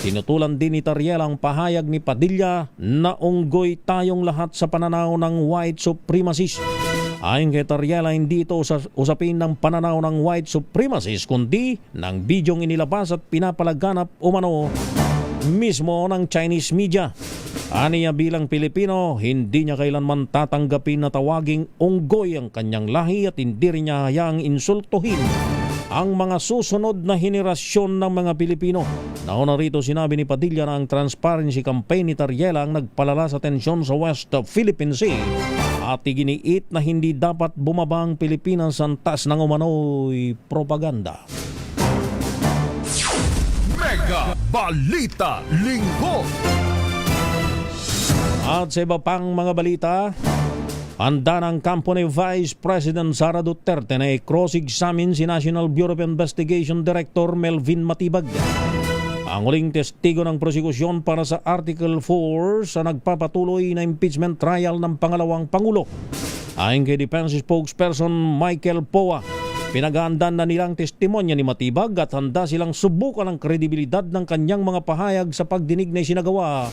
Tinutulan din ni Tariela ang pahayag ni Padilla na unggoy tayong lahat sa pananaw ng white supremacists. Ayon kay Tariela, hindi ito usapin ng pananaw ng white supremacists, kundi ng bidyong inilabas at pinapalaganap umano mismo ng Chinese media. Aniya bilang Pilipino, hindi niya kailanman tatanggapin na tawaging unggoy ang kanyang lahi at hindi rin niya hayaang insultuhin ang mga susunod na henerasyon ng mga Pilipino. Nauna rito sinabi ni Padilla na ang transparency campaign ni Tariela ang nagpalala sa tensyon sa West Philippine Sea at iginiit na hindi dapat bumaba ang Pilipinas sa antas ng umano'y propaganda. Mega Balita Linggo. At sa iba pang mga balita, handa ng kampo ni Vice President Sara Duterte na i-cross-examine si National Bureau of Investigation Director Melvin Matibag. Ang huling testigo ng prosekusyon para sa Article 4 sa nagpapatuloy na impeachment trial ng pangalawang Pangulo. Ayon kay Defense Spokesperson Michael Poa, pinaghahandaan na nilang testimonya ni Matibag at handa silang subukan ang kredibilidad ng kanyang mga pahayag sa pagdinig na isinagawa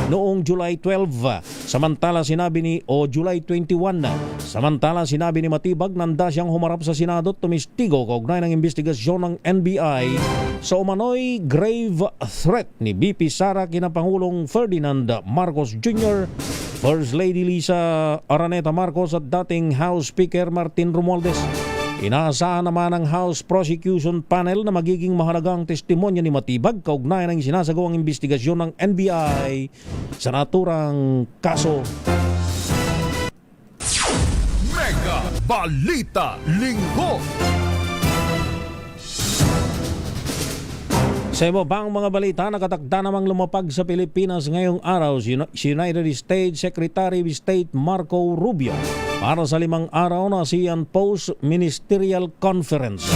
noong July 12. July 21. Samantala sinabi ni Matibag na handa siyang humarap sa Senado at tumistigo kaugnay ng investigasyon ng NBI sa umano'y grave threat ni BP Sara kina Pangulong Ferdinand Marcos Jr., First Lady Lisa Araneta Marcos at dating House Speaker Martin Romualdez. Inaasahan naman ng House Prosecution Panel na magiging mahalagang testimonya ni Matibag kaugnay ng sinasagawang investigasyon ng NBI sa naturang kaso. Mega Balita Linggo. Sa iba pang mga balita, nakatakda namang lumapag sa Pilipinas ngayong araw si United States Secretary of State Marco Rubio para sa 5 araw na ASEAN Post-Ministerial Conference.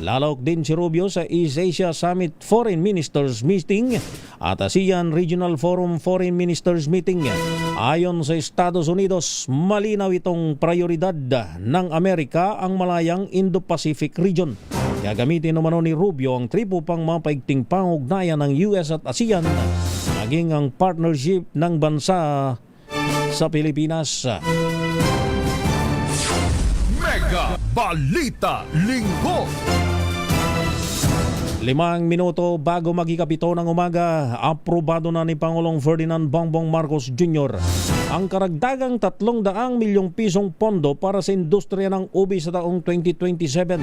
Lalawak din si Rubio sa East Asia Summit Foreign Ministers Meeting at ASEAN Regional Forum Foreign Ministers Meeting. Ayon sa Estados Unidos, malinaw itong prioridad ng Amerika ang malayang Indo-Pacific region. Gagamitin naman ni Rubio ang tripo pang mapaigting pangugnayan ng US at ASEAN, maging ang partnership ng bansa sa Pilipinas. Mega Balita Linggo. 5 minuto bago mag-ikapito ng umaga, aprobado na ni Pangulong Ferdinand Bongbong Marcos Jr. ang karagdagang 300 milyong pisong pondo para sa industriya ng ubi sa taong 2027.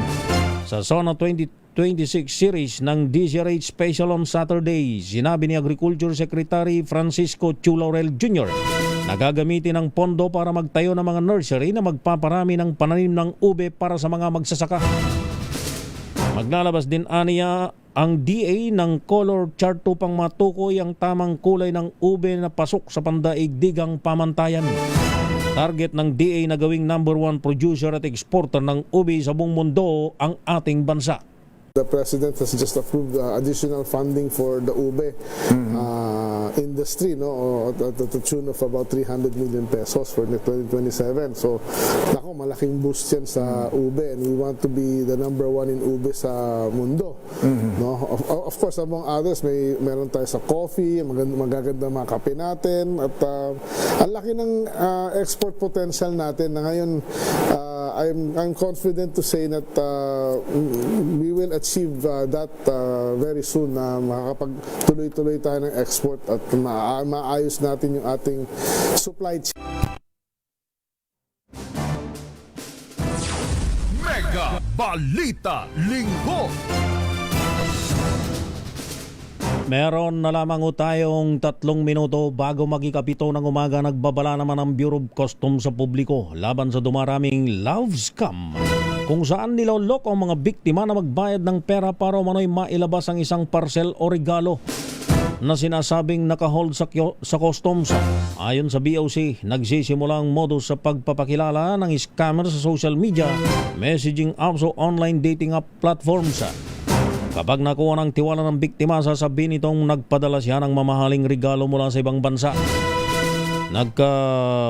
Sa Zona 2026 series ng DZRH Special on Saturday, sinabi ni Agriculture Secretary Francisco Chu Laurel Jr. na gagamitin ang pondo para magtayo ng mga nursery na magpaparami ng pananim ng ube para sa mga magsasaka. Maglalabas din aniya ang DA ng color chart upang matukoy ang tamang kulay ng ube na pasok sa pandaigdigang pamantayan. Target ng DA na gawing #1 producer at exporter ng ube sa buong mundo ang ating bansa. The President has just approved additional funding for the ube industry, no, at the tune of about 300 million pesos for 2027. So, nako, malaking boost yan sa ube, and we want to be the #1 in ube sa mundo. No? Of course, among others, meron tayo sa coffee, magaganda mga kape natin, at ang laki ng export potential natin na ngayon. I'm confident to say that we will achieve that very soon na makakapagtuloy-tuloy tayo ng export at maayos natin yung ating supply chain. Mega Balita Linggo. Meron na lamang tayong 3 minuto bago mag-ikapito ng umaga. Nagbabala naman ang Bureau of Customs sa publiko laban sa dumaraming love scam, kung saan niloloko ang mga biktima na magbayad ng pera para umano'y mailabas ang isang parcel o regalo na sinasabing nakahold sa customs. Ayon sa BOC, nagsisimula ang modus sa pagpapakilala ng scammer sa social media, messaging apps o online dating app platforms. Kapag nakuha ng tiwala ng biktima, sasabihin itong nagpadala siya ng mamahaling regalo mula sa ibang bansa.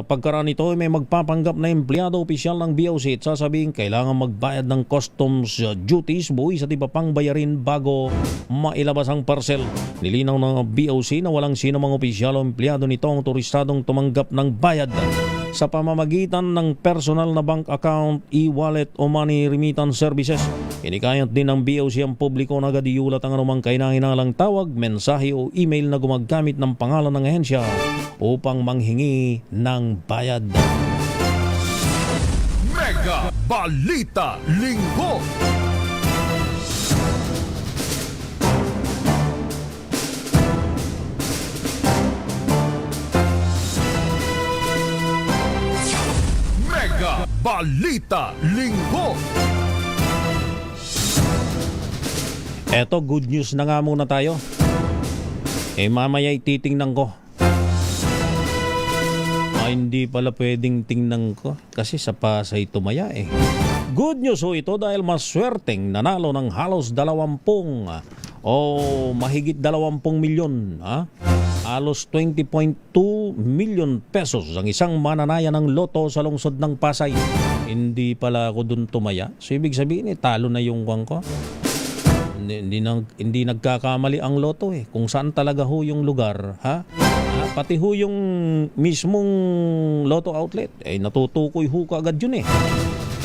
Pagkaraan ito, may magpapanggap na empleyado opisyal ng BOC at sasabihin kailangan magbayad ng customs duties, buwis at iba pang bayarin bago mailabas ang parcel. Nilinaw ng BOC na walang sino mang opisyal o empleyado nito ang otorisadong tumanggap ng bayad sa pamamagitan ng personal na bank account, e-wallet o money remittance services. Inikayat din ng BOC ang publiko na agad iulat ang anumang kahinahinalang tawag, mensahe o email na gumagamit ng pangalan ng ahensya upang manghingi ng bayad. Mega Balita Linggo. Mega Balita Linggo. Eto, good news na nga muna tayo. Mamaya titingnan ko. Hindi pala pwedeng tingnan ko kasi sa Pasay tumaya Good news ito dahil maswerteng nanalo ng halos 20 mahigit 20 milyon. Halos 20.2 million pesos ang isang mananaya ng loto sa lungsod ng Pasay. Hindi pala ako dun tumaya. So ibig sabihin talo na yung wang ko. Hindi nagkakamali ang loto kung saan talaga ho yung lugar, pati ho yung mismong loto outlet natutukoy ho kaagad yun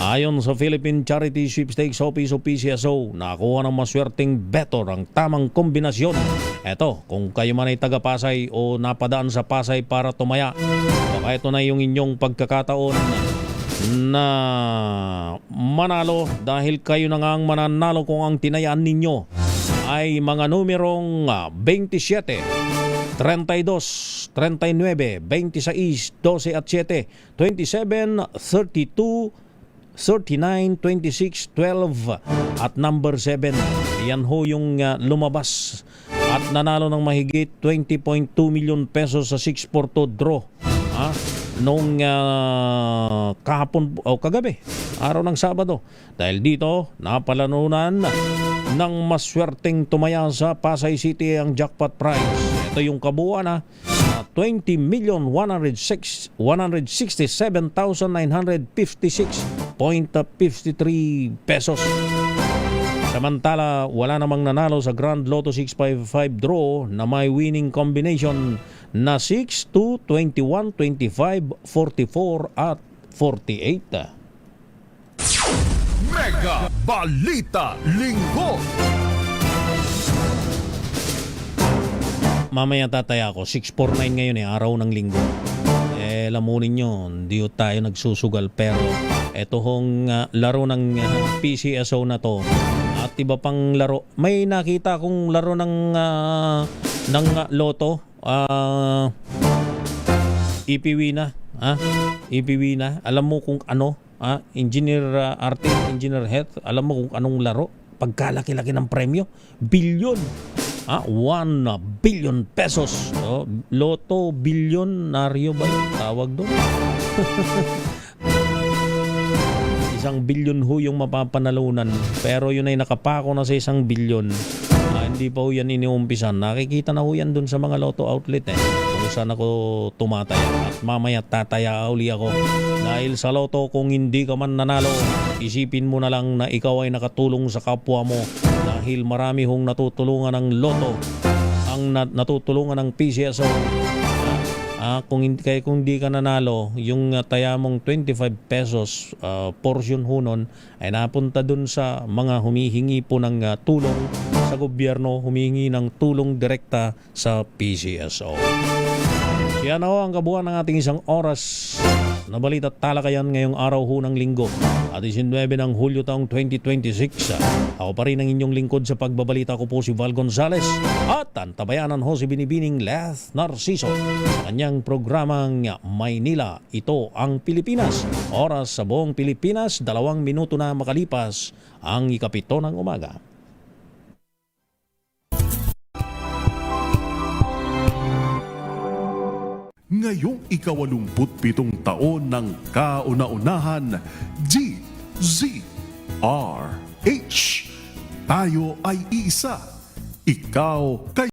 Ayon sa Philippine Charity Sweepstakes Office o PCSO, nakakuha ng maswerteng betor ang tamang kombinasyon. Eto, kung kayo man ay taga Pasay o napadaan sa Pasay para tumaya, baka ito na yung inyong pagkakataon. na manalo dahil kayo na nga ang mananalo kung ang tinayaan ninyo ay mga numerong 27, 32, 39, 26, 12 at 7, 27, 32, 39, 26, 12 at number 7. Yan ho yung lumabas at nanalo ng mahigit 20.2 million pesos sa 6-4-2 draw. Nung kahapon o kagabi, araw ng Sabado. Dahil dito, napalanunan ng maswerteng tumaya sa Pasay City ang jackpot prize. Ito yung kabuuan na 20,167,956.53 pesos. Samantala, wala namang nanalo sa Grand Lotto 655 draw na may winning combination na 6, 2, 21, 25, 44 at 48. Mega Balita Linggo. Mamaya tataya ako, 649 ngayon araw ng linggo. Lamunin nyo, hindi tayo nagsusugal pero eto hong laro ng PCSO na to at iba pang laro. May nakita akong laro ng Lotto, EPW na, EPW na. Alam mo kung ano, Engineer Arte, Engineer Health, alam mo kung anong laro? Pagkalaki-laki ng premyo, bilyon. 1 billion pesos. Lotto bilyonaryo ba yung tawag doon? 1 billion ho yung mapapanalunan. Pero yun ay nakapako na sa 1 billion. Hindi pa ho yan iniumpisan. Nakikita na ho yan doon sa mga Lotto outlet kung saan ako tumataya. At mamaya tataya uli ako. Dahil sa Lotto, kung hindi ka man nanalo, isipin mo na lang na ikaw ay nakatulong sa kapwa mo. Dahil marami hong natutulungan ng Lotto, ang natutulungan ng PCSO. Kung hindi ka nanalo, yung taya mong 25 pesos portion ho nun ay napunta dun sa mga humihingi po ng tulong sa gobyerno, humihingi ng tulong direkta sa PCSO. Yan ho ang kabuuan ng ating isang oras na balita at talakayan ngayong araw ho ng linggo at 19 ng Hulyo taong 2026. Ako pa rin ang inyong lingkod sa pagbabalita. Ko po si Val Gonzales at antabayanan ho si Binibining Leth Narciso sa kanyang programang Maynila. Ito ang Pilipinas. Oras sa buong Pilipinas, 2 minuto na makalipas ang 7 ng umaga. Ngayong 87 taon ng kauna-unahan, DZRH. Tayo ay isa. Ikaw kay